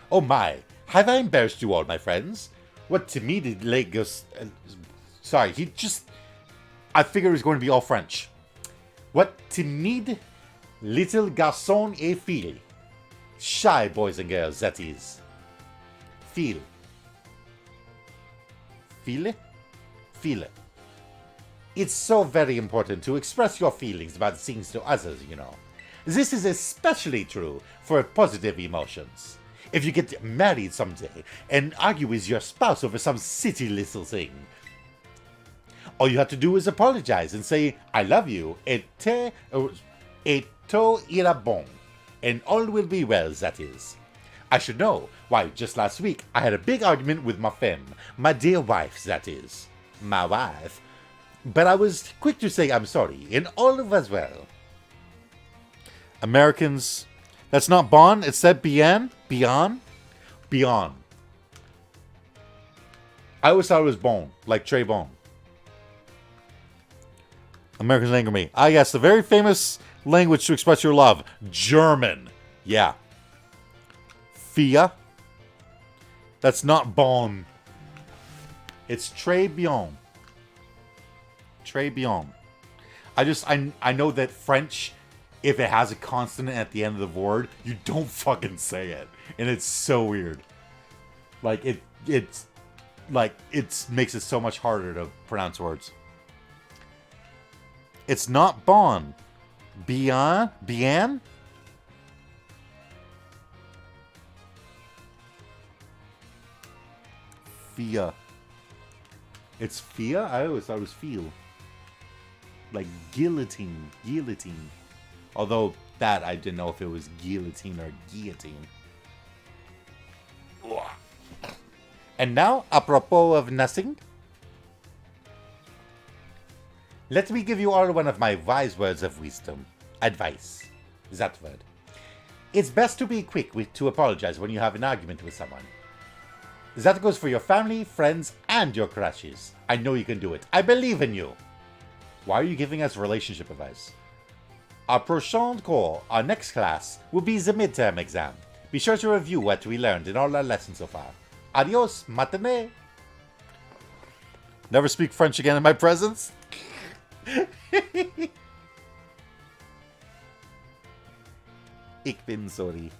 Speaker 1: Oh my, have I embarrassed you all, my friends? What timide Lagos... sorry, I figured it was going to be all French. What timide little garçon et fille. Shy boys and girls, that is. Fille. Fille? Fille. It's so very important to express your feelings about things to others, you know. This is especially true for positive emotions. If you get married someday and argue with your spouse over some silly little thing, all you have to do is apologize and say, I love you, et tout ira bon, and all will be well, that is. I should know. Why, just last week, I had a big argument with ma femme, my dear wife, that is. My wife. But I was quick to say I'm sorry, and all was well. Americans, that's not bon, it said bien? Bien? Bien. I always thought it was bon, like très bon. Americans anger me. Ah, yes, the very famous language to express your love. German. Yeah. Fia. That's not bon. It's très bien. Très bien. I know that French, if it has a consonant at the end of the word, you don't fucking say it. And it's so weird. Like, it makes it so much harder to pronounce words. It's not bon. Bian? Fia. It's Fia? I always thought it was feel. Like guillotine. Guillotine. Although that I didn't know if it was guillotine or guillotine. And now, apropos of nothing, let me give you all one of my wise words of wisdom. Advice. That word. It's best to be quick to apologize when you have an argument with someone. That goes for your family, friends, and your crushes. I know you can do it. I believe in you. Why are you giving us relationship advice? Our prochain cours, our next class, will be the midterm exam. Be sure to review what we learned in all our lessons so far. Adios, matinee. Never speak French again in my presence. Ik bin sorry.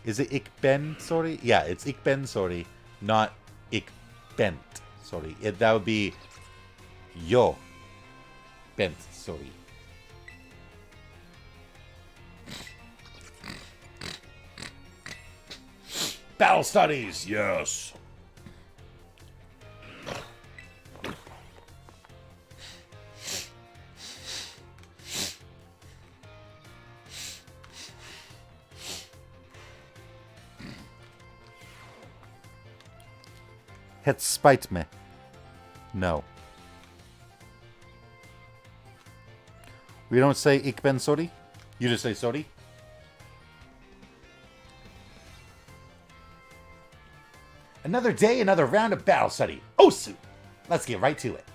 Speaker 1: Is it ik ben sorry? Yeah, it's ik ben sorry, not ik bent sorry. That would be yo bent sorry.
Speaker 5: Battle studies, yes.
Speaker 1: Het spijt me. No. We don't say ik ben sorry? You just say sorry?
Speaker 5: Another day, another round of battle study. Osu! Let's get right to it.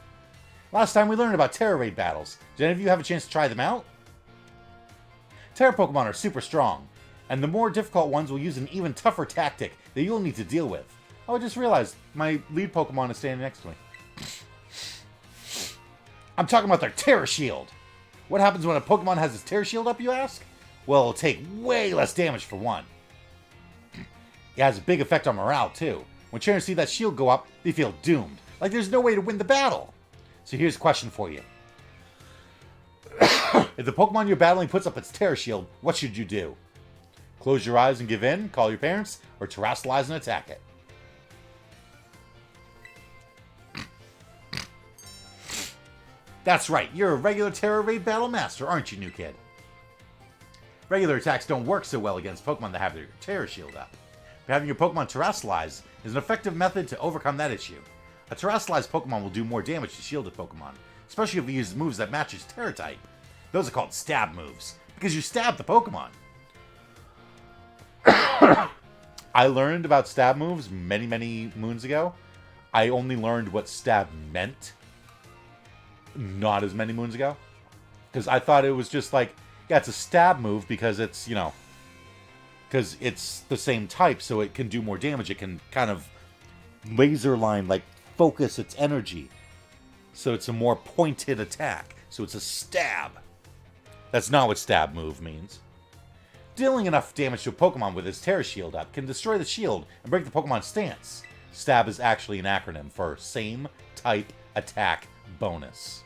Speaker 5: Last time we learned about Terra Raid battles. Did any of you have a chance to try them out? Terra Pokemon are super strong, and the more difficult ones will use an even tougher tactic that you'll need to deal with. Oh, I just realized my lead Pokemon is standing next to me. I'm talking about their Terra Shield. What happens when a Pokemon has its Terra Shield up, you ask? Well, it'll take way less damage for one. It has a big effect on morale, too. When trainers see that shield go up, they feel doomed. Like there's no way to win the battle. So here's a question for you. If the Pokemon you're battling puts up its Terra Shield, what should you do? Close your eyes and give in, call your parents, or terrestrialize and attack it? That's right, you're a regular Terra Raid Battle Master, aren't you, new kid? Regular attacks don't work so well against Pokemon that have their Terra Shield up. But having your Pokemon terrestrialize is an effective method to overcome that issue. A terrestrialized Pokemon will do more damage to shielded Pokemon, especially if it uses moves that match its Terra type. Those are called stab moves, because you stab the Pokemon. I learned about stab moves many moons ago. I only learned what stab meant not as many moons ago. Because I thought it was just like, yeah, it's a stab move because it's, because it's the same type, so it can do more damage. It can kind of laser line, like, focus its energy. So it's a more pointed attack. So it's a stab. That's not what stab move means. Dealing enough damage to a Pokemon with its Terra Shield up can destroy the shield and break the Pokemon's stance. Stab is actually an acronym for Same Type Attack Bonus.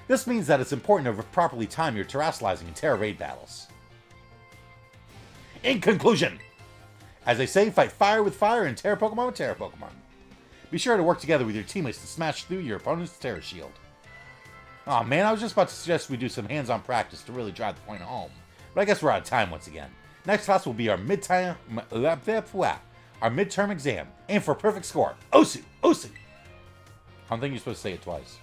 Speaker 5: This means that it's important to properly time your terrestrializing in Terra Raid battles. In conclusion, as they say, fight fire with fire and Terra Pokemon with Terra Pokemon. Be sure to work together with your teammates to smash through your opponent's Terra Shield. Aw man, I was just about to suggest we do some hands-on practice to really drive the point home. But I guess we're out of time once again. Next class will be our midterm exam. Aim for a perfect score. Osu! Osu! I don't think you're supposed to say it twice.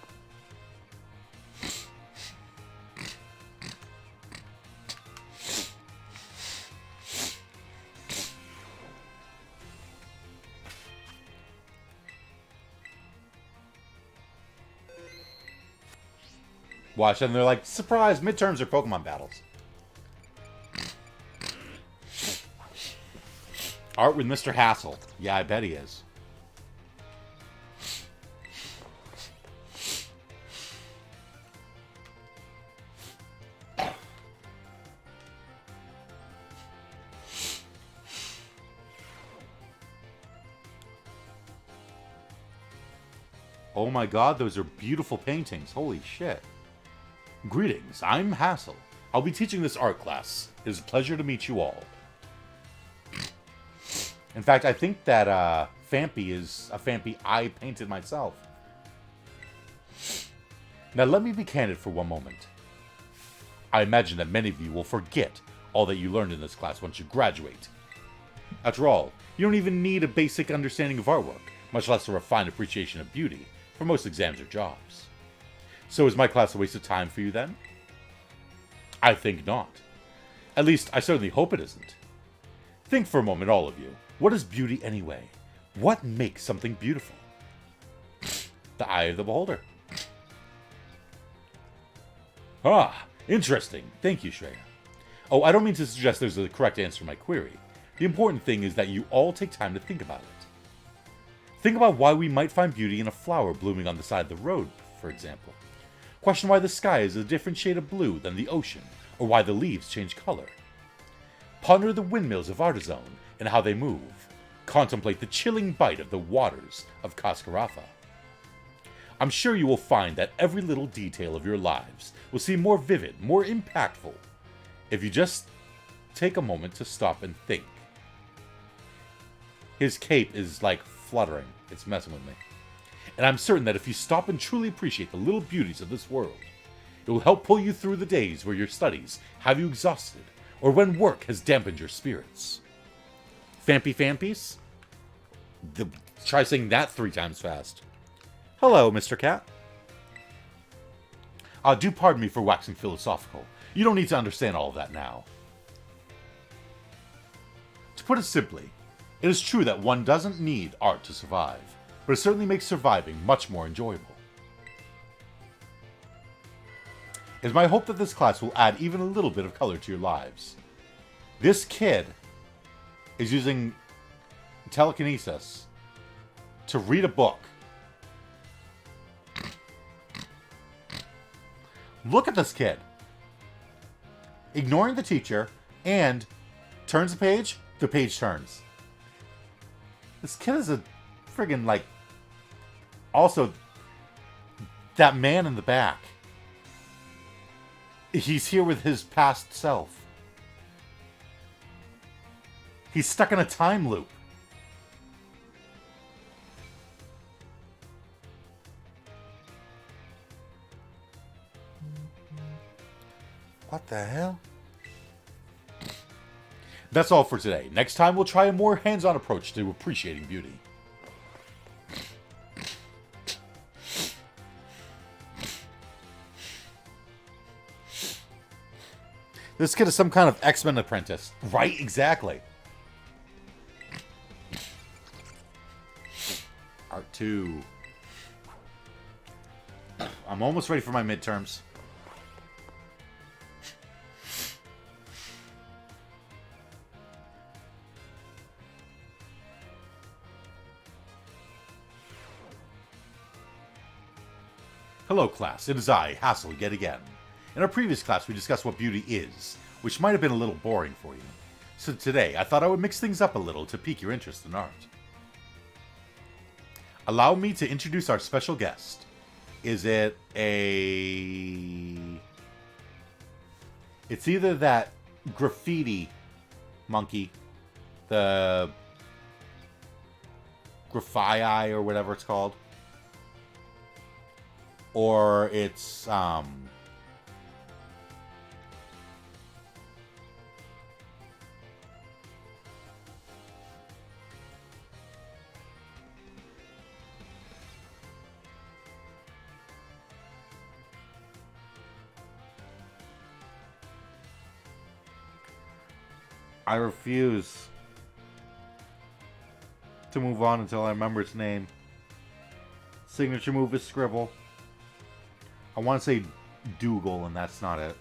Speaker 5: Watch, and they're like, surprise, midterms are Pokemon battles. Art with Mr. Hassel. Yeah, I bet he is.
Speaker 1: Oh my god, those are beautiful paintings. Holy shit. Greetings, I'm Hassel. I'll be teaching this art class. It is a pleasure to meet you all. In fact, I think that Fampy is a Fampy I painted myself. Now let me be candid for one moment. I imagine that many of you will forget all that you learned in this class once you graduate. After all, you don't even need a basic understanding of artwork, much less a refined appreciation of beauty, for most exams or jobs. So is my class a waste of time for you then? I think not. At least, I certainly hope it isn't. Think for a moment, all of you. What is beauty anyway? What makes something beautiful? The eye of the beholder. Ah, interesting. Thank you, Shreya. Oh, I don't mean to suggest there's a correct answer to my query. The important thing is that you all take time to think about it. Think about why we might find beauty in a flower blooming on the side of the road, for example. Question why the sky is a different shade of blue than the ocean, or why the leaves change color. Ponder the windmills of Artizone and how they move. Contemplate the chilling bite of the waters of Cascarafa. I'm sure you will find that every little detail of your lives will seem more vivid, more impactful, if you just take a moment to stop and think. His cape is like fluttering. It's messing with me. And I'm certain that if you stop and truly appreciate the little beauties of this world, it will help pull you through the days where your studies have you exhausted, or when work has dampened your spirits. Fampy Fampies? Try saying that 3 times fast. Hello, Mr. Cat. Do pardon me for waxing philosophical. You don't need to understand all of that now. To put it simply, it is true that one doesn't need art to survive, but it certainly makes surviving much more enjoyable. It is my hope that this class will add even a little bit of color to your lives. This kid is using telekinesis to read a book. Look at this kid. Ignoring the teacher and turns the page turns. This kid is a friggin' like... Also, that man in the back. He's here with his past self. He's stuck in a time loop. What the hell? That's all for today. Next time we'll try a more hands-on approach to appreciating beauty. This kid is some kind of X-Men apprentice. Right? Exactly. Art 2. I'm almost ready for my midterms. Hello class, it is I, Hassel, yet again. In our previous class we discussed what beauty is, which might have been a little boring for you. So today I thought I would mix things up a little to pique your interest in art. Allow me to introduce our special guest. Is it a... It's either that graffiti monkey, the Graphii or whatever it's called, or it's I refuse to move on until I remember its name. Signature move is Scribble. I want to say Dougal, and that's not it.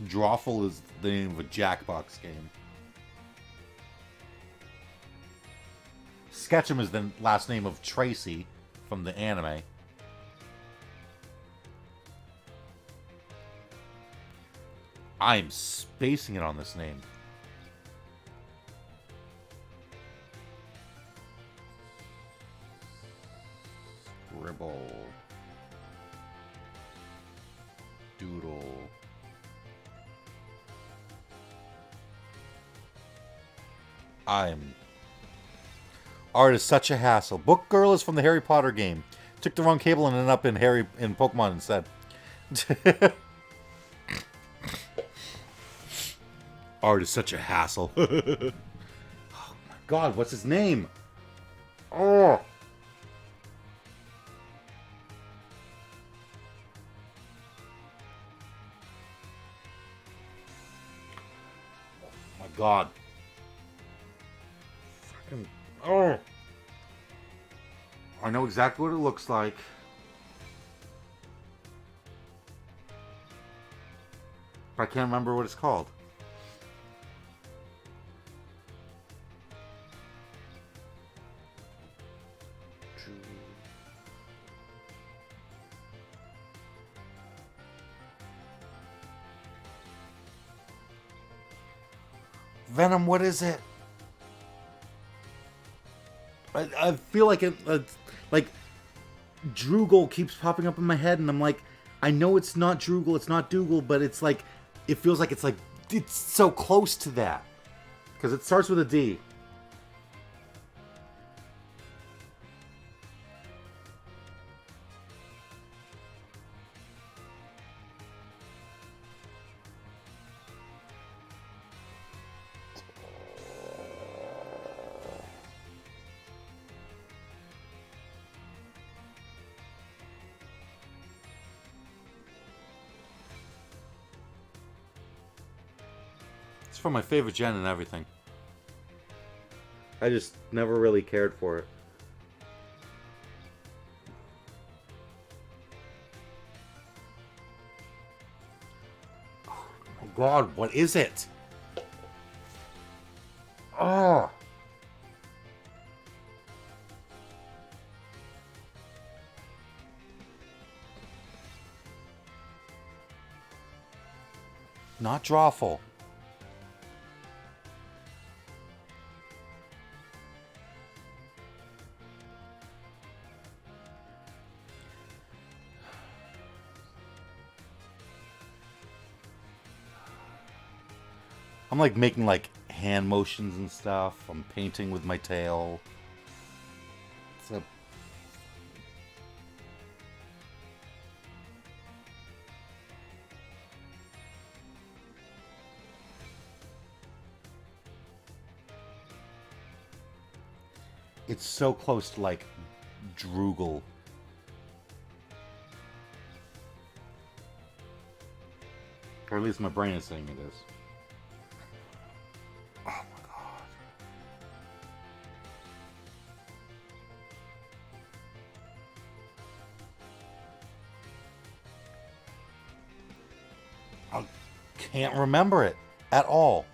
Speaker 1: Drawful is the name of a Jackbox game. Sketchum is the last name of Tracy from the anime. I'm spacing it on this name. scribble, doodle. Art is such a hassle. Book Girl is from the Harry Potter game. Took the wrong cable and ended up in Pokemon instead. Art is such a hassle. Oh my god, what's his name? Oh. My god. Fucking. Oh. I know exactly what it looks like. But I can't remember what it's called. Venom, what is it? I feel like like Droogle keeps popping up in my head, and I'm like, I know it's not Droogle, it's not Dougal, but it's like, it feels like it's so close to that. Because it starts with a D. It's from my favorite gen and everything. I just never really cared for it. Oh my god, what is it? Oh. Not Drawful. I'm like making like hand motions and stuff. I'm painting with my tail. It's so close to like Droogle. Or at least my brain is saying it is. Oh my god. I can't remember it at all.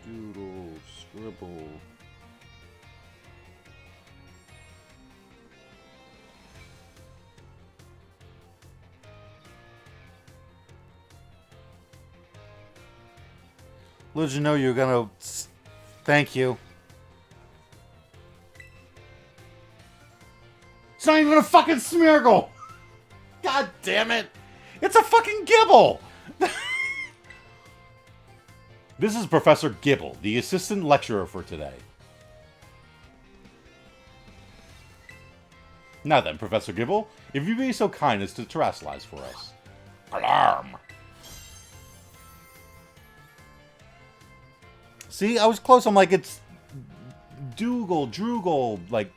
Speaker 1: Doodle, scribble. Let you know you're gonna. Thank you. It's not even a fucking Smeargle! God damn it! It's a fucking Gibble! This is Professor Gibble, the assistant lecturer for today. Now then, Professor Gibble, if you'd be so kind as to terrestrialize for us. Alarm! See, I was close. I'm like, it's Dougal, Droogle, like...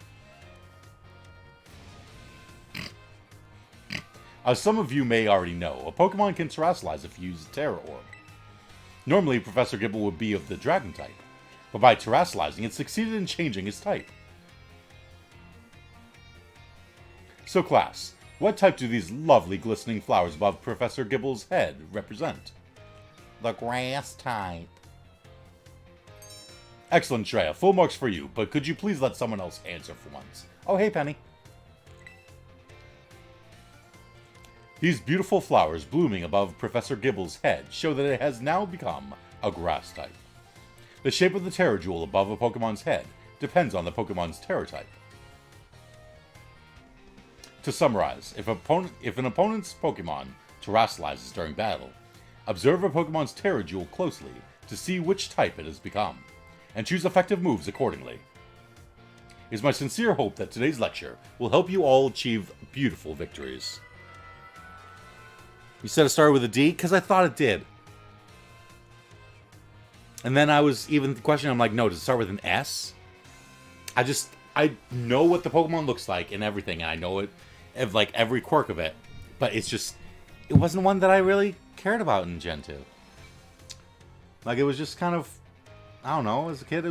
Speaker 1: As some of you may already know, a Pokemon can terrestrialize if you use a Terra Orb. Normally, Professor Gibble would be of the Dragon type, but by terrestrializing, it succeeded in changing his type. So class, what type do these lovely glistening flowers above Professor Gibble's head represent?
Speaker 2: The grass type.
Speaker 5: Excellent, Shreya. Full marks for you, but could you please let someone else answer for once?
Speaker 1: Oh, hey, Penny.
Speaker 5: These beautiful flowers blooming above Professor Gibble's head show that it has now become a grass type. The shape of the Terra Jewel above a Pokemon's head depends on the Pokemon's Terra type. To summarize, if an opponent's Pokemon terrestrializes during battle, observe a Pokemon's Terra Jewel closely to see which type it has become, and choose effective moves accordingly. It is my sincere hope that today's lecture will help you all achieve beautiful victories.
Speaker 1: You said it started with a D? Because I thought it did. And then I was even questioning, I'm like, no, does it start with an S? I know what the Pokemon looks like and everything, and I know it, like, every quirk of it. But it's just, it wasn't one that I really cared about in Gen 2. Like, it was just kind of, I don't know, as a kid,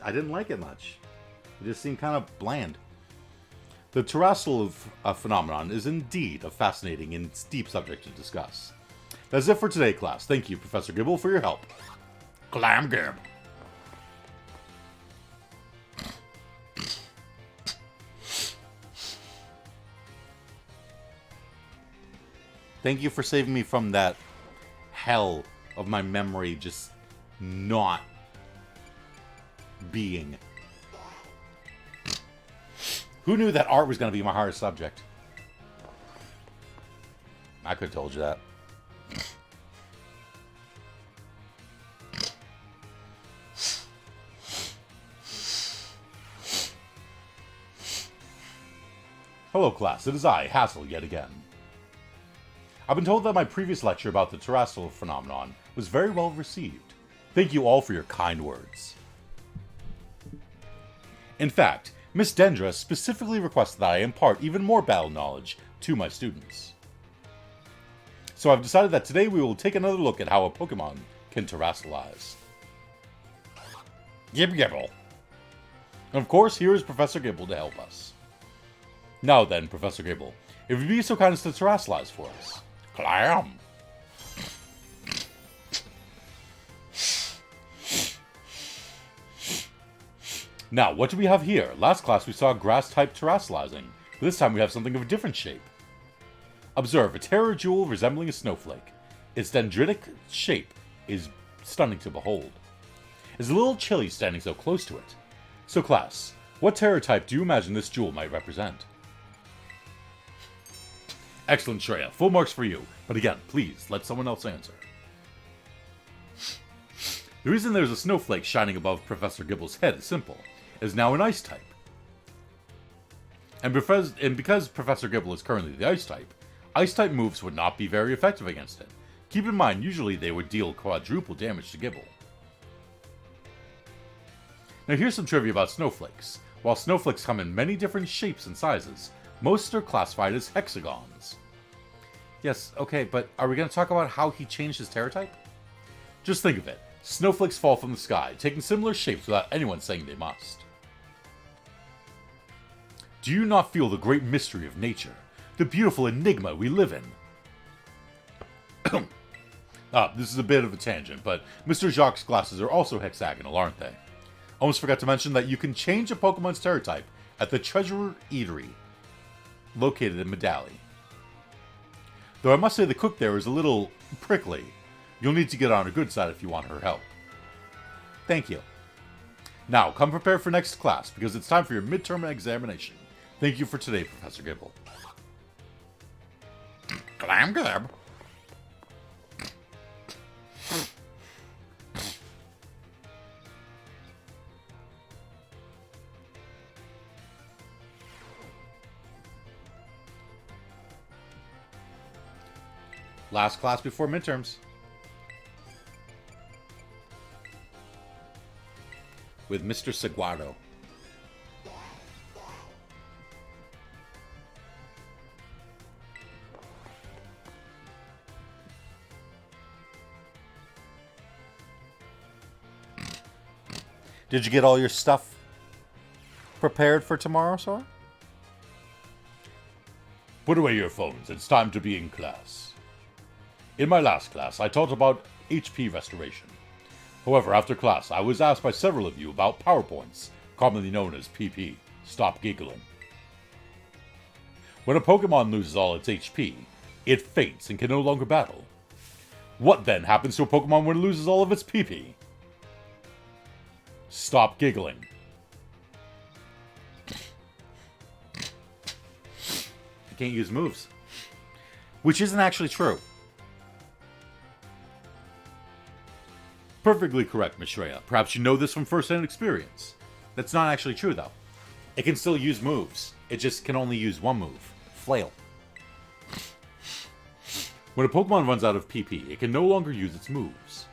Speaker 1: I didn't like it much. It just seemed kind of bland. The terrestrial phenomenon is indeed a fascinating and deep subject to discuss. That's it for today, class. Thank you, Professor Gibble, for your help.
Speaker 5: Clam Gib.
Speaker 1: Thank you for saving me from that hell of my memory just not being. Who knew that art was going to be my hardest subject? I could have told you that.
Speaker 5: Hello, class. It is I, Hassel, yet again. I've been told that my previous lecture about the terrestrial phenomenon was very well received. Thank you all for your kind words. In fact, Miss Dendra specifically requested that I impart even more battle knowledge to my students. So I've decided that today we will take another look at how a Pokemon can terrestrialize. Gib Gibble. And of course, here is Professor Gibble to help us. Now then, Professor Gibble, if you'd be so kind as to terrestrialize for us. Clam! Now, what do we have here? Last class we saw grass-type terrestrializing, but this time we have something of a different shape. Observe a Terra Jewel resembling a snowflake. Its dendritic shape is stunning to behold. It's a little chilly standing so close to it. So class, what Terra type do you imagine this jewel might represent? Excellent, Shreya. Full marks for you. But again, please, let someone else answer. The reason there's a snowflake shining above Professor Gibble's head is simple. It is now an ice type. And because Professor Gibble is currently the ice type moves would not be very effective against it. Keep in mind, usually they would deal quadruple damage to Gibble. Now here's some trivia about snowflakes. While snowflakes come in many different shapes and sizes, most are classified as hexagons. Yes, okay, but are we going to talk about how he changed his Terra type? Just think of it. Snowflakes fall from the sky, taking similar shapes without anyone saying they must. Do you not feel the great mystery of nature? The beautiful enigma we live in? This is a bit of a tangent, but Mr. Jacques' glasses are also hexagonal, aren't they? Almost forgot to mention that you can change a Pokemon's Terra type at the Treasure Eatery, located in Medali. Though I must say the cook there is a little prickly. You'll need to get on her good side if you want her help. Thank you. Now, come prepared for next class, because it's time for your midterm examination. Thank you for today, Professor Gibble. Glam Glab.
Speaker 1: Last class before midterms. With Mr. Seguardo. Did you get all your stuff prepared for tomorrow, Sora?
Speaker 5: Put away your phones. It's time to be in class. In my last class, I taught about
Speaker 1: HP restoration. However, after class, I was asked by several of you about Power Points, commonly known as PP. Stop giggling. When a Pokemon loses all its HP, it faints and can no longer battle. What then happens to a Pokemon when it loses all of its PP? Stop giggling. It can't use moves. Which isn't actually true. Perfectly correct, Miss Shreya. Perhaps you know this from first-hand experience. That's not actually true, though. It can still use moves. It just can only use one move. Flail. When a Pokemon runs out of PP, it can no longer use its moves.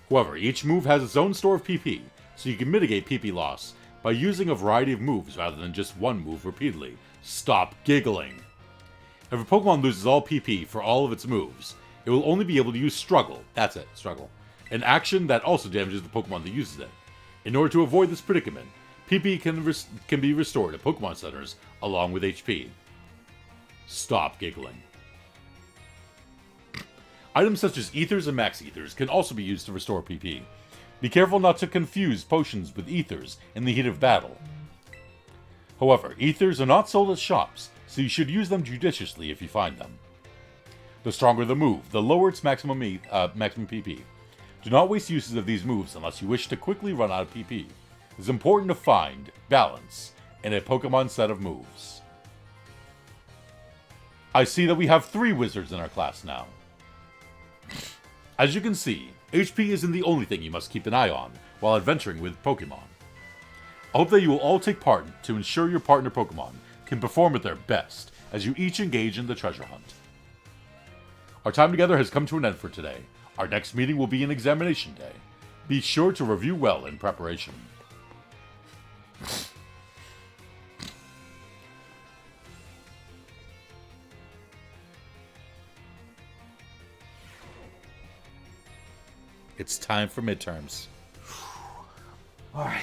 Speaker 1: However, each move has its own store of PP, so you can mitigate PP loss by using a variety of moves rather than just one move repeatedly. Stop giggling. If a Pokemon loses all PP for all of its moves, it will only be able to use Struggle. That's it, Struggle. An action that also damages the Pokemon that uses it. In order to avoid this predicament, PP can be restored at Pokemon Centers along with HP. Stop giggling. Items such as Ethers and Max Ethers can also be used to restore PP. Be careful not to confuse potions with Ethers in the heat of battle. However, Ethers are not sold at shops, so you should use them judiciously if you find them. The stronger the move, the lower its maximum PP. Do not waste uses of these moves unless you wish to quickly run out of PP. It's important to find balance in a Pokemon set of moves. I see that we have 3 wizards in our class now. As you can see, HP isn't the only thing you must keep an eye on while adventuring with Pokemon. I hope that you will all take part to ensure your partner Pokemon can perform at their best as you each engage in the treasure hunt. Our time together has come to an end for today. Our next meeting will be an examination day. Be sure to review well in preparation. It's time for midterms. Alright.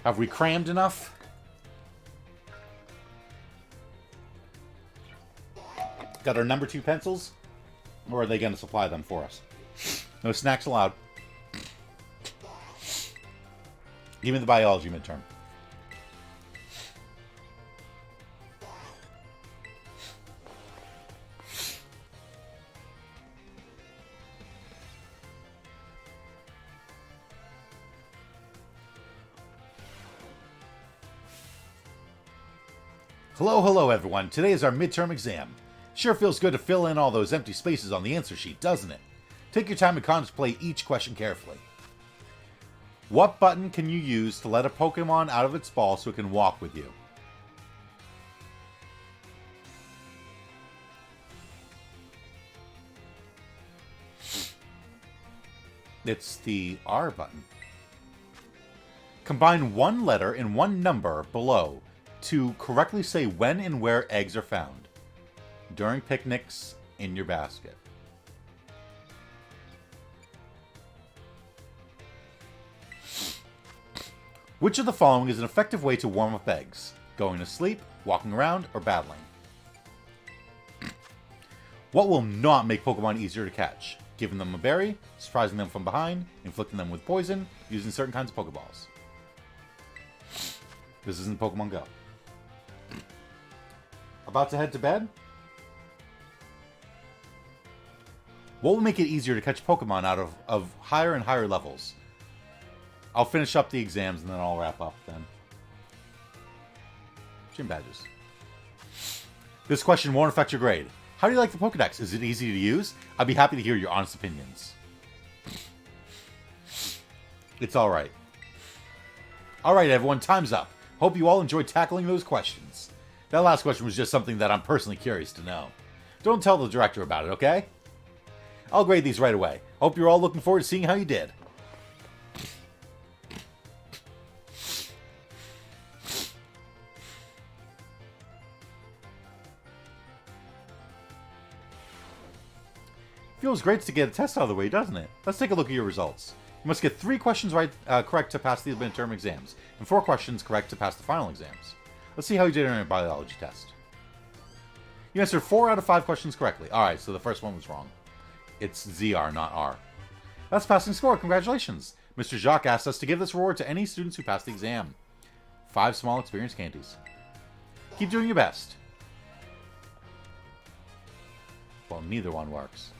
Speaker 1: Have we crammed enough? Got our number 2 pencils? Or are they going to supply them for us? No snacks allowed. Give me the biology midterm. Hello everyone. Today is our midterm exam. Sure feels good to fill in all those empty spaces on the answer sheet, doesn't it? Take your time and contemplate each question carefully. What button can you use to let a Pokemon out of its ball so it can walk with you? It's the R button. Combine one letter and one number below to correctly say when and where eggs are found. During picnics, in your basket. Which of the following is an effective way to warm up eggs? Going to sleep, walking around, or battling? What will not make Pokemon easier to catch? Giving them a berry, surprising them from behind, inflicting them with poison, using certain kinds of Pokeballs. This isn't Pokemon Go. About to head to bed? What will make it easier to catch Pokemon out of higher and higher levels? I'll finish up the exams and then I'll wrap up then. Gym badges. This question won't affect your grade. How do you like the Pokedex? Is it easy to use? I'd be happy to hear your honest opinions. It's alright. Alright everyone, time's up. Hope you all enjoyed tackling those questions. That last question was just something that I'm personally curious to know. Don't tell the director about it, okay? I'll grade these right away. Hope you're all looking forward to seeing how you did. Feels great to get a test out of the way, doesn't it? Let's take a look at your results. You must get 3 questions correct to pass the midterm exams, and 4 questions correct to pass the final exams. Let's see how you did in your biology test. You answered 4 out of 5 questions correctly. Alright, so the first one was wrong. It's ZR, not R. That's passing score. Congratulations. Mr. Jacques asked us to give this reward to any students who passed the exam. 5 small experience candies. Keep doing your best. Well, neither one works.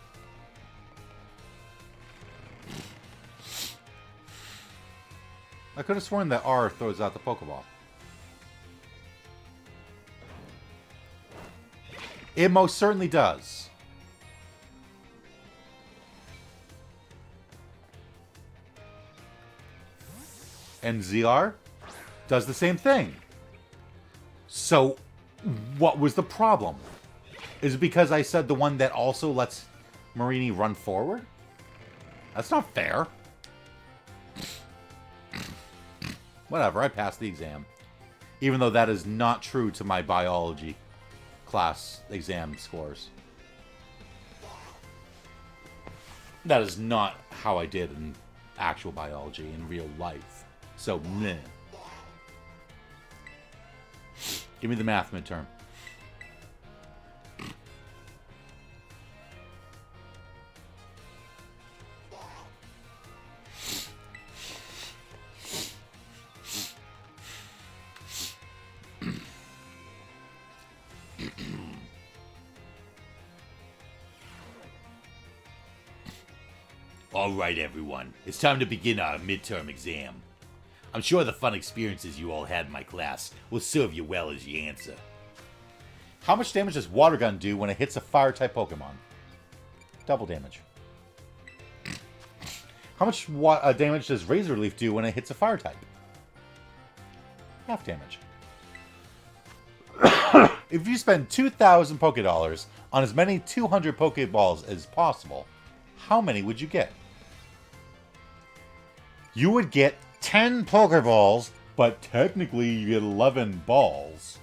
Speaker 1: I could have sworn that R throws out the Pokeball. It most certainly does. And ZR does the same thing. So, what was the problem? Is it because I said the one that also lets Marini run forward? That's not fair. Whatever, I passed the exam. Even though that is not true to my biology class exam scores. That is not how I did in actual biology in real life. So, meh. Give me the math midterm.
Speaker 5: All right, everyone. It's time to begin our midterm exam. I'm sure the fun experiences you all had in my class will serve you well as you answer.
Speaker 1: How much damage does Water Gun do when it hits a Fire-type Pokemon? Double damage. How much damage does Razor Leaf do when it hits a Fire-type? Half damage. If you spend 2,000 Pokédollars on as many 200 Pokéballs as possible, how many would you get? You would get 10 Pokeballs, but technically you get 11 balls.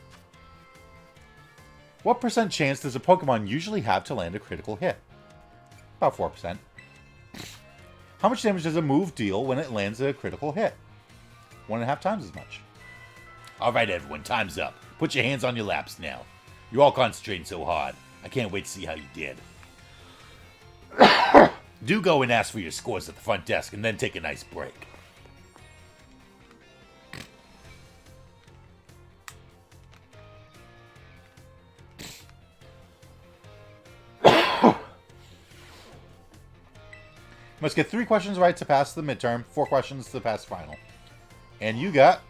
Speaker 1: What percent chance does a Pokemon usually have to land a critical hit? About 4%. How much damage does a move deal when it lands a critical hit? 1.5 times as much.
Speaker 5: All right, everyone, time's up. Put your hands on your laps now. You're all concentrating so hard. I can't wait to see how you did. Do go and ask for your scores at the front desk and then take a nice break.
Speaker 1: Must get 3 questions right to pass the midterm, 4 questions to pass final. And you got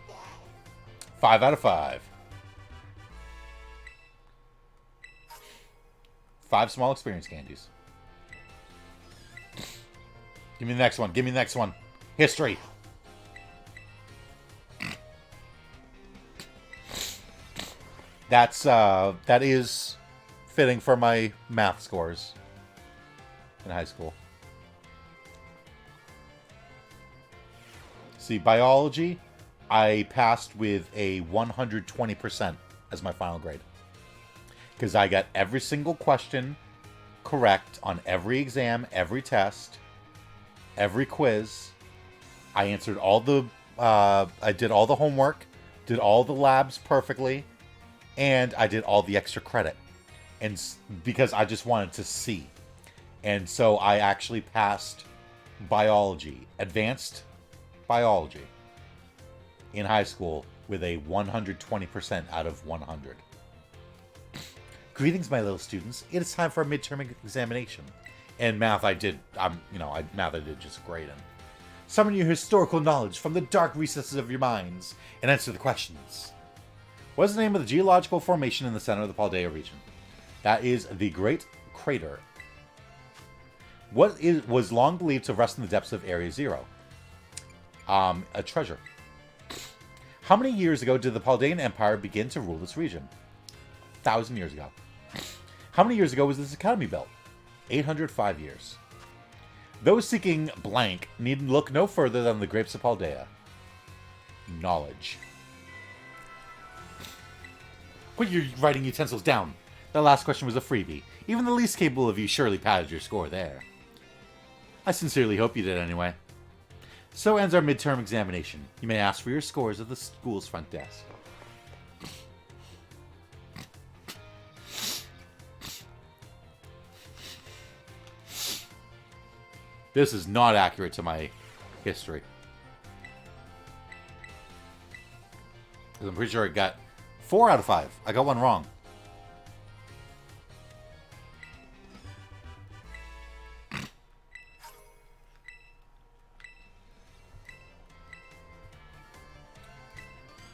Speaker 1: 5 out of 5. 5 small experience candies. Give me the next one. Give me the next one. History. That is fitting for my math scores in high school. See, biology, I passed with a 120% as my final grade. Because I got every single question correct on every exam, every test, every quiz. I answered all the, I did all the homework, did all the labs perfectly, and I did all the extra credit. And because I just wanted to see. And so I actually passed biology, advanced biology, in high school with a 120% out of 100. Greetings, my little students. It is time for a midterm examination. And math I did, math I did just great in. Summon your historical knowledge from the dark recesses of your minds and answer the questions. What is the name of the geological formation in the center of the Paldea region? That is the Great Crater. What was long believed to rest in the depths of Area Zero? A treasure. How many years ago did the Paldean Empire begin to rule this region? 1,000 years ago. How many years ago was this academy built? 805 years. Those seeking blank need look no further than the grapes of Paldea. Knowledge. Put your writing utensils down. That last question was a freebie. Even the least capable of you surely padded your score there. I sincerely hope you did anyway. So ends our midterm examination. You may ask for your scores at the school's front desk. This is not accurate to my history. 'Cause I'm pretty sure I got 4 out of 5. I got one wrong.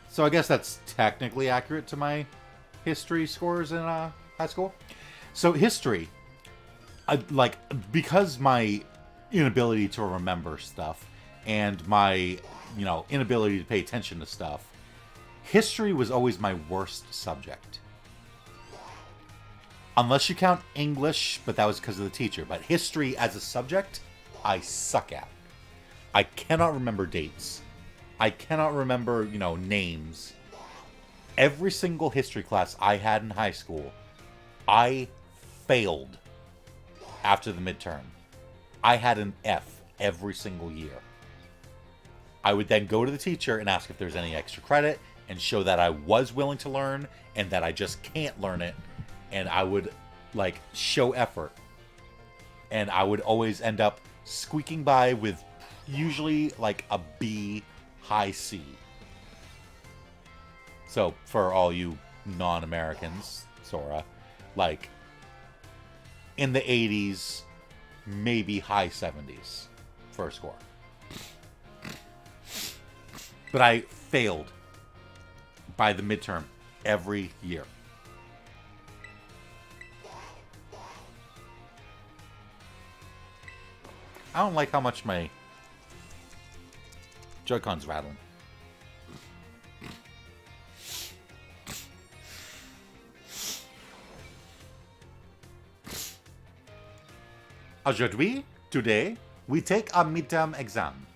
Speaker 1: So I guess that's technically accurate to my history scores in high school. So history, because my inability to remember stuff and my, inability to pay attention to stuff, history was always my worst subject. Unless you count English, but that was because of the teacher. But history as a subject, I suck at. I cannot remember dates. I cannot remember, names. Every single history class I had in high school, I failed after the midterm. I had an F every single year. I would then go to the teacher and ask if there's any extra credit and show that I was willing to learn and that I just can't learn it. And I would, show effort. And I would always end up squeaking by with usually, a B, high C. So, for all you non-Americans, Sora, in the 80s, maybe high 70s for a score. But I failed by the midterm every year. I don't like how much my Joy-Con's rattling. Aujourd'hui, today, we take a midterm exam.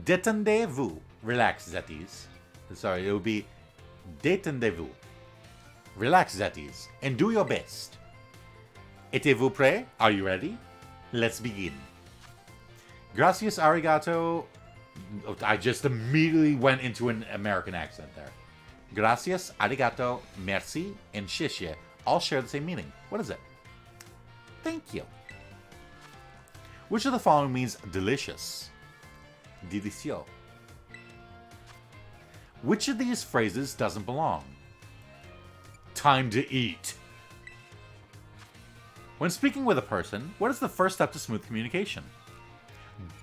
Speaker 1: Détendez-vous. Relax, that is. Sorry, it would be détendez-vous. Relax, that is. And do your best. Êtes-vous prêt? Are you ready? Let's begin. Gracias, arigato. I just immediately went into an American accent there. Gracias, arigato, merci, and shishye all share the same meaning. What is it? Thank you. Which of the following means delicious? Delicio. Which of these phrases doesn't belong? Time to eat. When speaking with a person, what is the first step to smooth communication?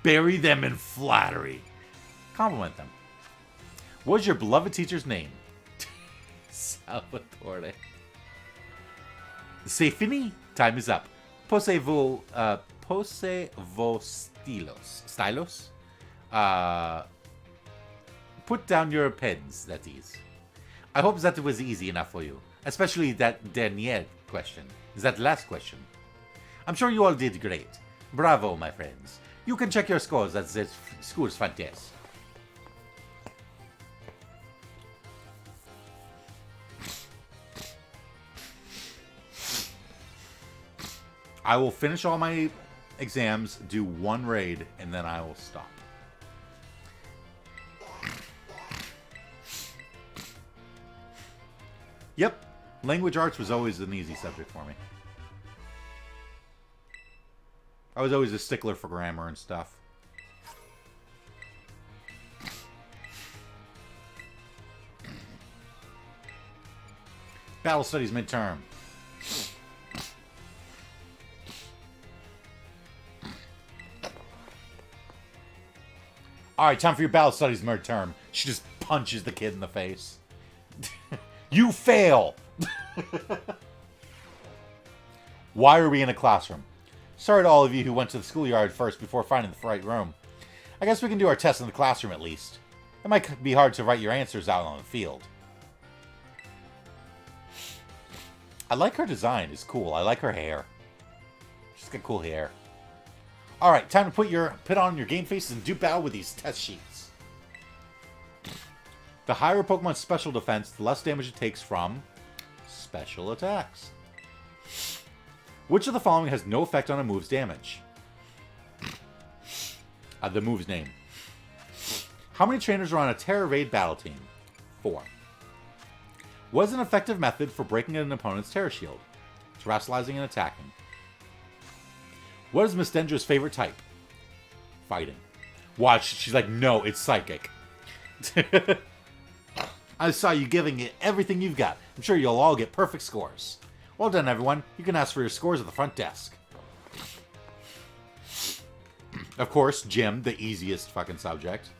Speaker 1: Bury them in flattery. Compliment them. What is your beloved teacher's name? Salvatore. C'est fini. Time is up. Posez vos stylos. Stylos? Put down your pens, that is. I hope that was easy enough for you. Especially that dernier question. That last question. I'm sure you all did great. Bravo, my friends. You can check your scores at the school's front desk. I will finish all my exams, do one raid, and then I will stop. Yep, language arts was always an easy subject for me. I was always a stickler for grammar and stuff. Battle Studies midterm. Alright, time for your Battle Studies midterm. She just punches the kid in the face. You fail! Why are we in a classroom? Sorry to all of you who went to the schoolyard first before finding the right room. I guess we can do our test in the classroom at least. It might be hard to write your answers out on the field. I like her design. It's cool. I like her hair. She's got cool hair. Alright, time to put on your game faces and do battle with these test sheets. The higher Pokemon's special defense, the less damage it takes from special attacks. Which of the following has no effect on a move's damage? The move's name. How many trainers are on a Terra Raid battle team? 4. What is an effective method for breaking an opponent's Terra Shield? Terrestrializing and attacking. What is Miss Dendra's favorite type? fighting. Watch, she's like, no, it's psychic. I saw you giving it everything you've got. I'm sure you'll all get perfect scores. Well done, everyone. You can ask for your scores at the front desk. Of course, gym, the easiest fucking subject.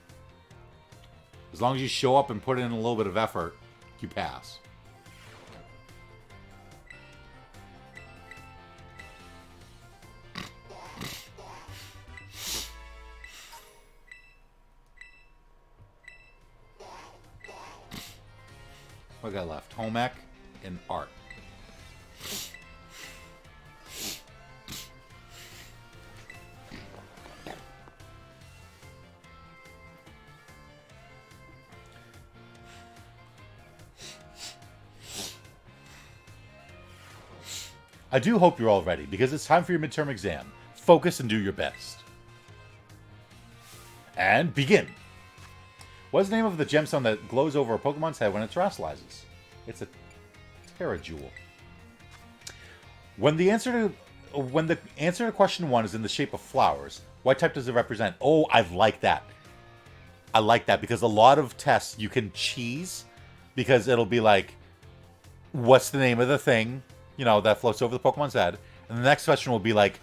Speaker 1: As long as you show up and put in a little bit of effort, you pass. What got left? Home ec and art. I do hope you're all ready, because it's time for your midterm exam. Focus and do your best. And begin. What's the name of the gemstone that glows over a Pokemon's head when it terastallizes? It's a Terajewel. When the answer to question 1 is in the shape of flowers, what type does it represent? Oh, I like that. I like that, because a lot of tests you can cheese, because it'll be like, what's the name of the thing, you know, that floats over the Pokemon's head? And the next question will be like,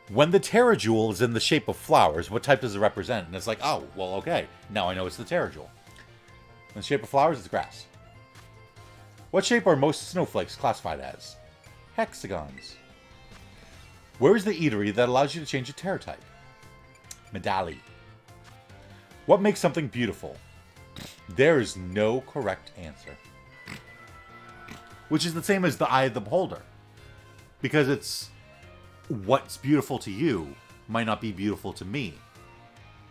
Speaker 1: when the Terajewel is in the shape of flowers, what type does it represent? And it's like, oh, well, okay. Now I know it's the Terajewel. In the shape of flowers, it's grass. What shape are most snowflakes classified as? Hexagons. Where is the eatery that allows you to change your Tera type? Medali. What makes something beautiful? There is no correct answer. Which is the same as the eye of the beholder. Because it's what's beautiful to you might not be beautiful to me.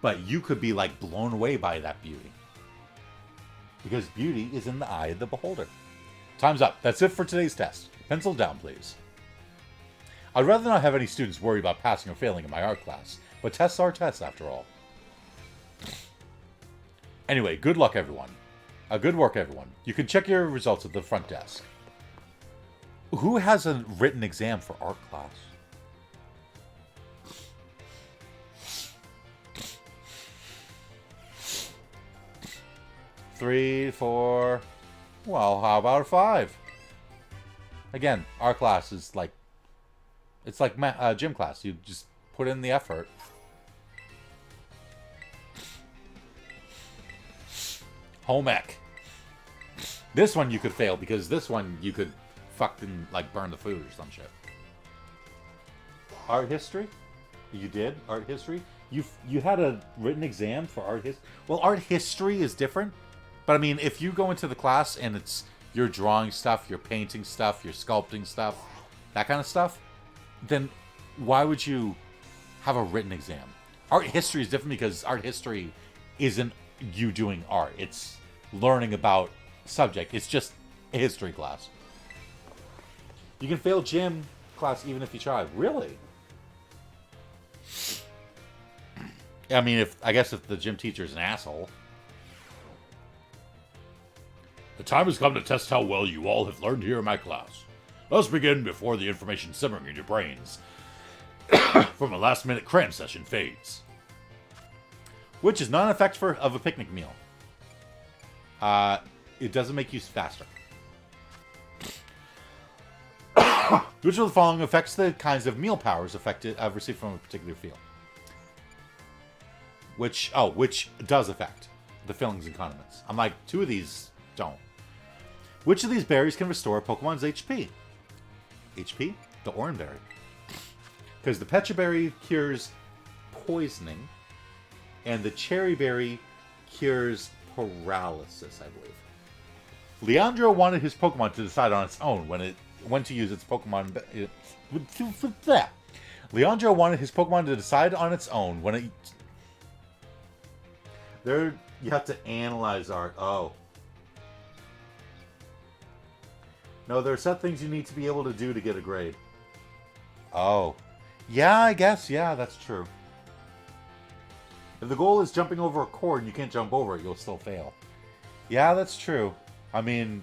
Speaker 1: But you could be like blown away by that beauty. Because beauty is in the eye of the beholder. Time's up. That's it for today's test. Pencil down, please. I'd rather not have any students worry about passing or failing in my art class. But tests are tests, after all. Anyway, good luck, everyone. Good work, everyone. You can check your results at the front desk. Who has a written exam for art class? Three, four. Well, how about a 5? Again, art class is like, it's like gym class. You just put in the effort. Home ec. This one you could fail, because this one you could fucking like burn the food or some shit. Art history? You did art history? You had a written exam for art history? Well, art history is different. But I mean, if you go into the class and it's you're drawing stuff, you're painting stuff, you're sculpting stuff, that kind of stuff, then why would you have a written exam? Art history is different, because art history isn't you doing art. It's learning about subject. It's just a history class. You can fail gym class even if you try. Really? I mean, I guess if the gym teacher's an asshole. The time has come to test how well you all have learned here in my class. Let's begin before the information simmering in your brains from a last-minute cram session fades. Which is not an effect of a picnic meal. It doesn't make you faster. Which of the following affects the kinds of meal powers received from a particular field? Which does affect the fillings and condiments. I'm like, 2 of these don't. Which of these berries can restore Pokemon's HP? HP? The orange berry. Because the Pecha berry cures poisoning, and the cherry berry cures paralysis, I believe. Leandro wanted his Pokemon to decide on its own when to use its Pokemon. Leandro wanted his Pokemon to decide on its own when it. There, you have to analyze art. Oh. No, there are set things you need to be able to do to get a grade. Oh. Yeah, I guess. Yeah, that's true. If the goal is jumping over a cord and you can't jump over it, you'll still fail. Yeah, that's true. I mean,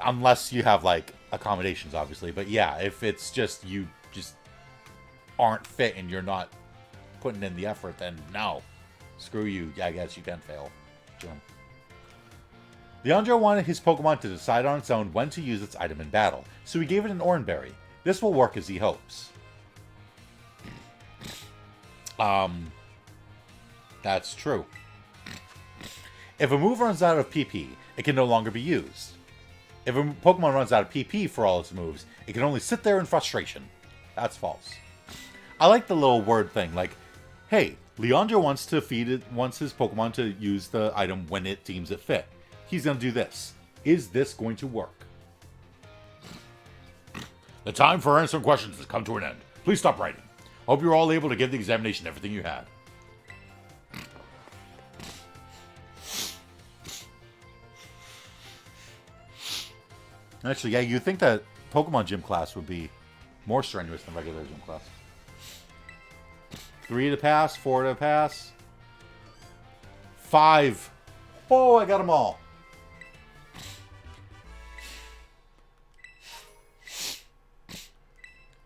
Speaker 1: unless you have, like, accommodations, obviously. But yeah, if it's just you just aren't fit and you're not putting in the effort, then no. Screw you. I guess you can fail, Jim. Leandro wanted his Pokemon to decide on its own when to use its item in battle, so he gave it an Oranberry. This will work as he hopes. That's true. If a move runs out of PP, it can no longer be used. If a Pokemon runs out of PP for all its moves, it can only sit there in frustration. That's false. I like the little word thing, like, hey, Leandro wants his Pokemon to use the item when it deems it fit. He's going to do this. Is this going to work? The time for answering questions has come to an end. Please stop writing. Hope you're all able to give the examination everything you had. Actually, yeah, you'd think that Pokemon gym class would be more strenuous than regular gym class. 3 to pass, 4 to pass. 5. Oh, I got them all.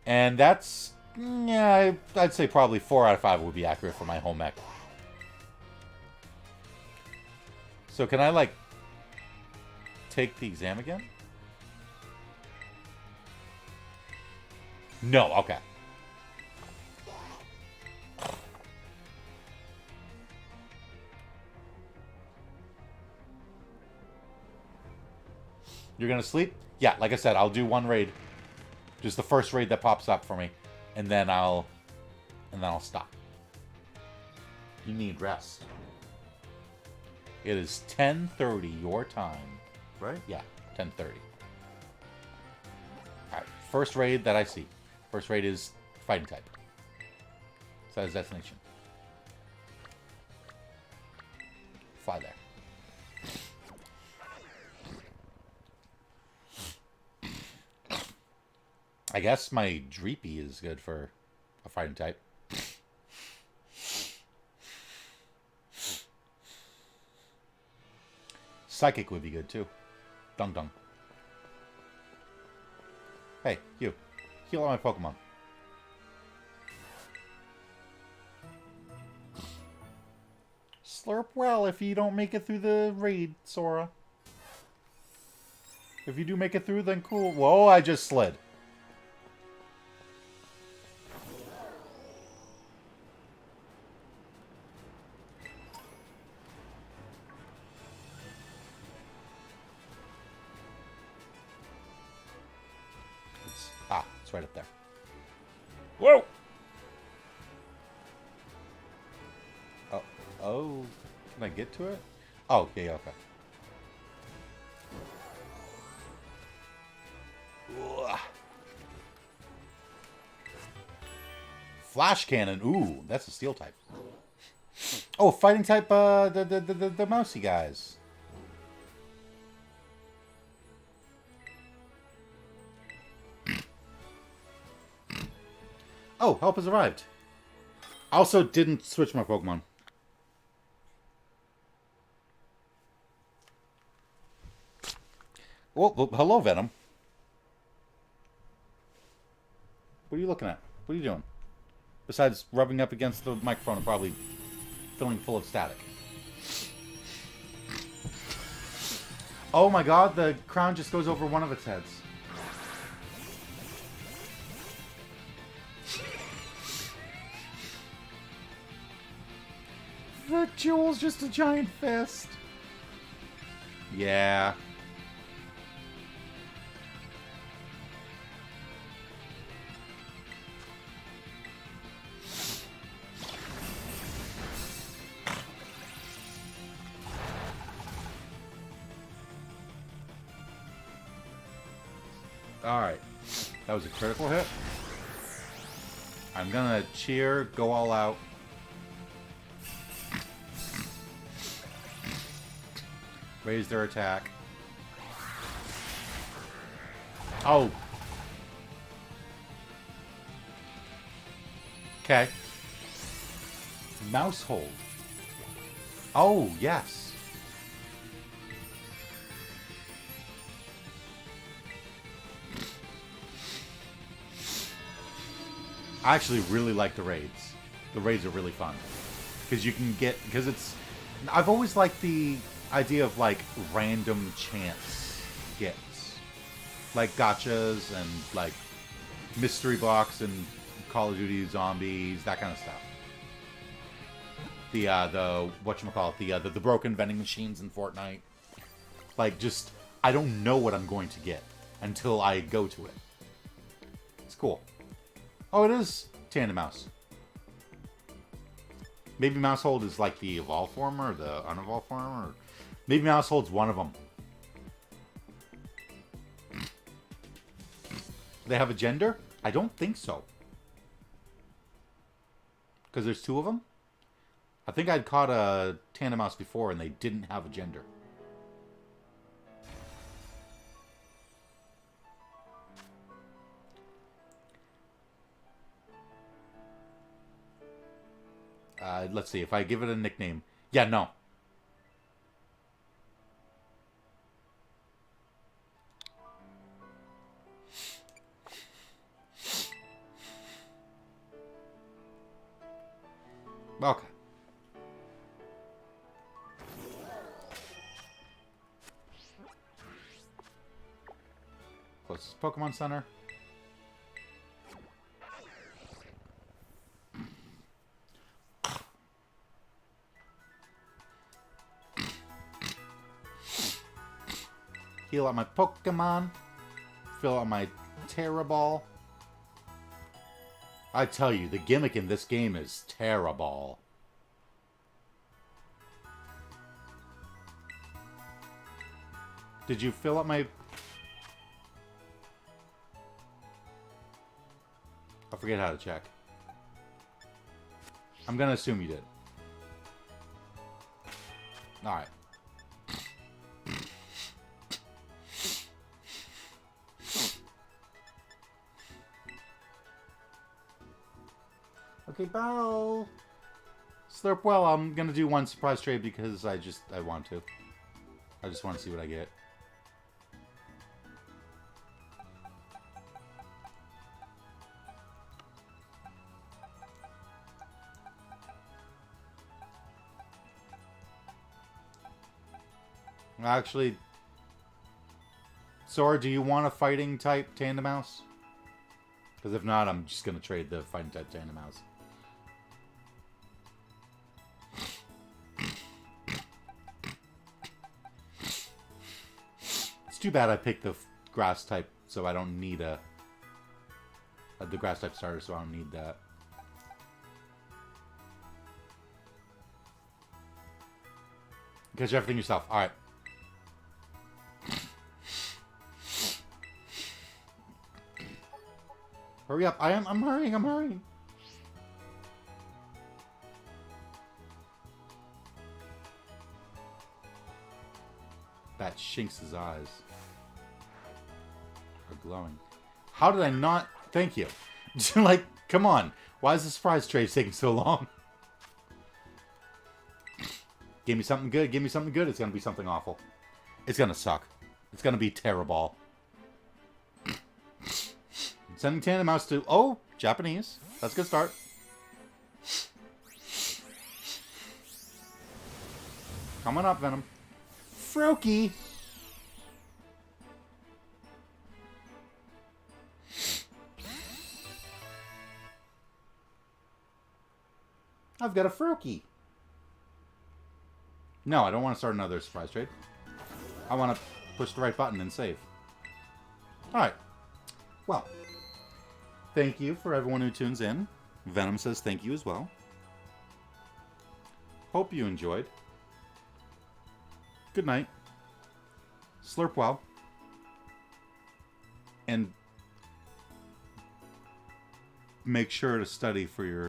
Speaker 1: And that's, yeah, I'd say probably 4 out of 5 would be accurate for my home ec. So can I, like, take the exam again? No, okay. You're gonna sleep? Yeah, like I said, I'll do one raid. Just the first raid that pops up for me. And then I'll stop. You need rest. It is 10:30 your time. Right? Yeah, 10:30. Alright, first raid that I see. First raid is fighting type. So that is destination. Fly there. I guess my Dreepy is good for a fighting type. Psychic would be good too. Dung dung. Hey, you. Heal all my Pokemon. Slurp well if you don't make it through the raid, Sora. If you do make it through, then cool. Whoa, I just slid. It's right up there. Whoa! Oh, can I get to it? Oh, yeah, okay. Ugh. Flash Cannon. Ooh, that's a steel type. Oh, fighting type, the mousy guys. Oh, help has arrived. I also didn't switch my Pokemon. Well, hello, Venom. What are you looking at? What are you doing? Besides rubbing up against the microphone and probably filling full of static. Oh my god, the crown just goes over one of its heads. The jewel's just a giant fist. Yeah. Alright. That was a critical hit. I'm gonna cheer, go all out. Raise their attack. Oh. Okay. Mouse hold. Oh, yes. I actually really like the raids. The raids are really fun. Because you can get... Because it's... I've always liked the idea of, like, random chance gets. Like gotchas and, like, mystery box and Call of Duty Zombies, that kind of stuff. The whatchamacallit, the broken vending machines in Fortnite. Like, just, I don't know what I'm going to get until I go to it. It's cool. Oh, it is Tandem Mouse. Maybe Mousehold is like the evolved form or the unevolved form, or maybe Mousehold's one of them. They have a gender? I don't think so. Because there's two of them? I think I'd caught a Tandem Mouse before and they didn't have a gender. Let's see, if I give it a nickname. Yeah, no. Okay. Closest Pokemon Center. Heal out my Pokemon. Fill out my Terra Ball. I tell you, the gimmick in this game is Terra Ball. Did you fill up my... I forget how to check. I'm gonna assume you did. Alright. Okay, bow. Slurp well, I'm gonna do one surprise trade because I want to. I just want to see what I get. Actually, Sora, do you want a fighting type Tandem Mouse? Because if not, I'm just gonna trade the fighting type Tandem Mouse. It's too bad I picked the grass type, so I don't need the grass type starter, so I don't need that. Catch everything yourself. All right. Hurry up! I'm hurrying. I'm hurrying. That Shinx's eyes are glowing. How did I not? Thank you. Like, come on. Why is the surprise trade taking so long? Give me something good. Give me something good. It's gonna be something awful. It's gonna suck. It's gonna be terrible. Sending Tandem Mouse to... Oh, Japanese. That's a good start. Coming up, Venom. Froakie. I've got a Froakie. No, I don't want to start another surprise trade. I want to push the right button and save. Alright. Well... Thank you for everyone who tunes in. Venom says thank you as well. Hope you enjoyed. Good night. Slurp well. And make sure to study for your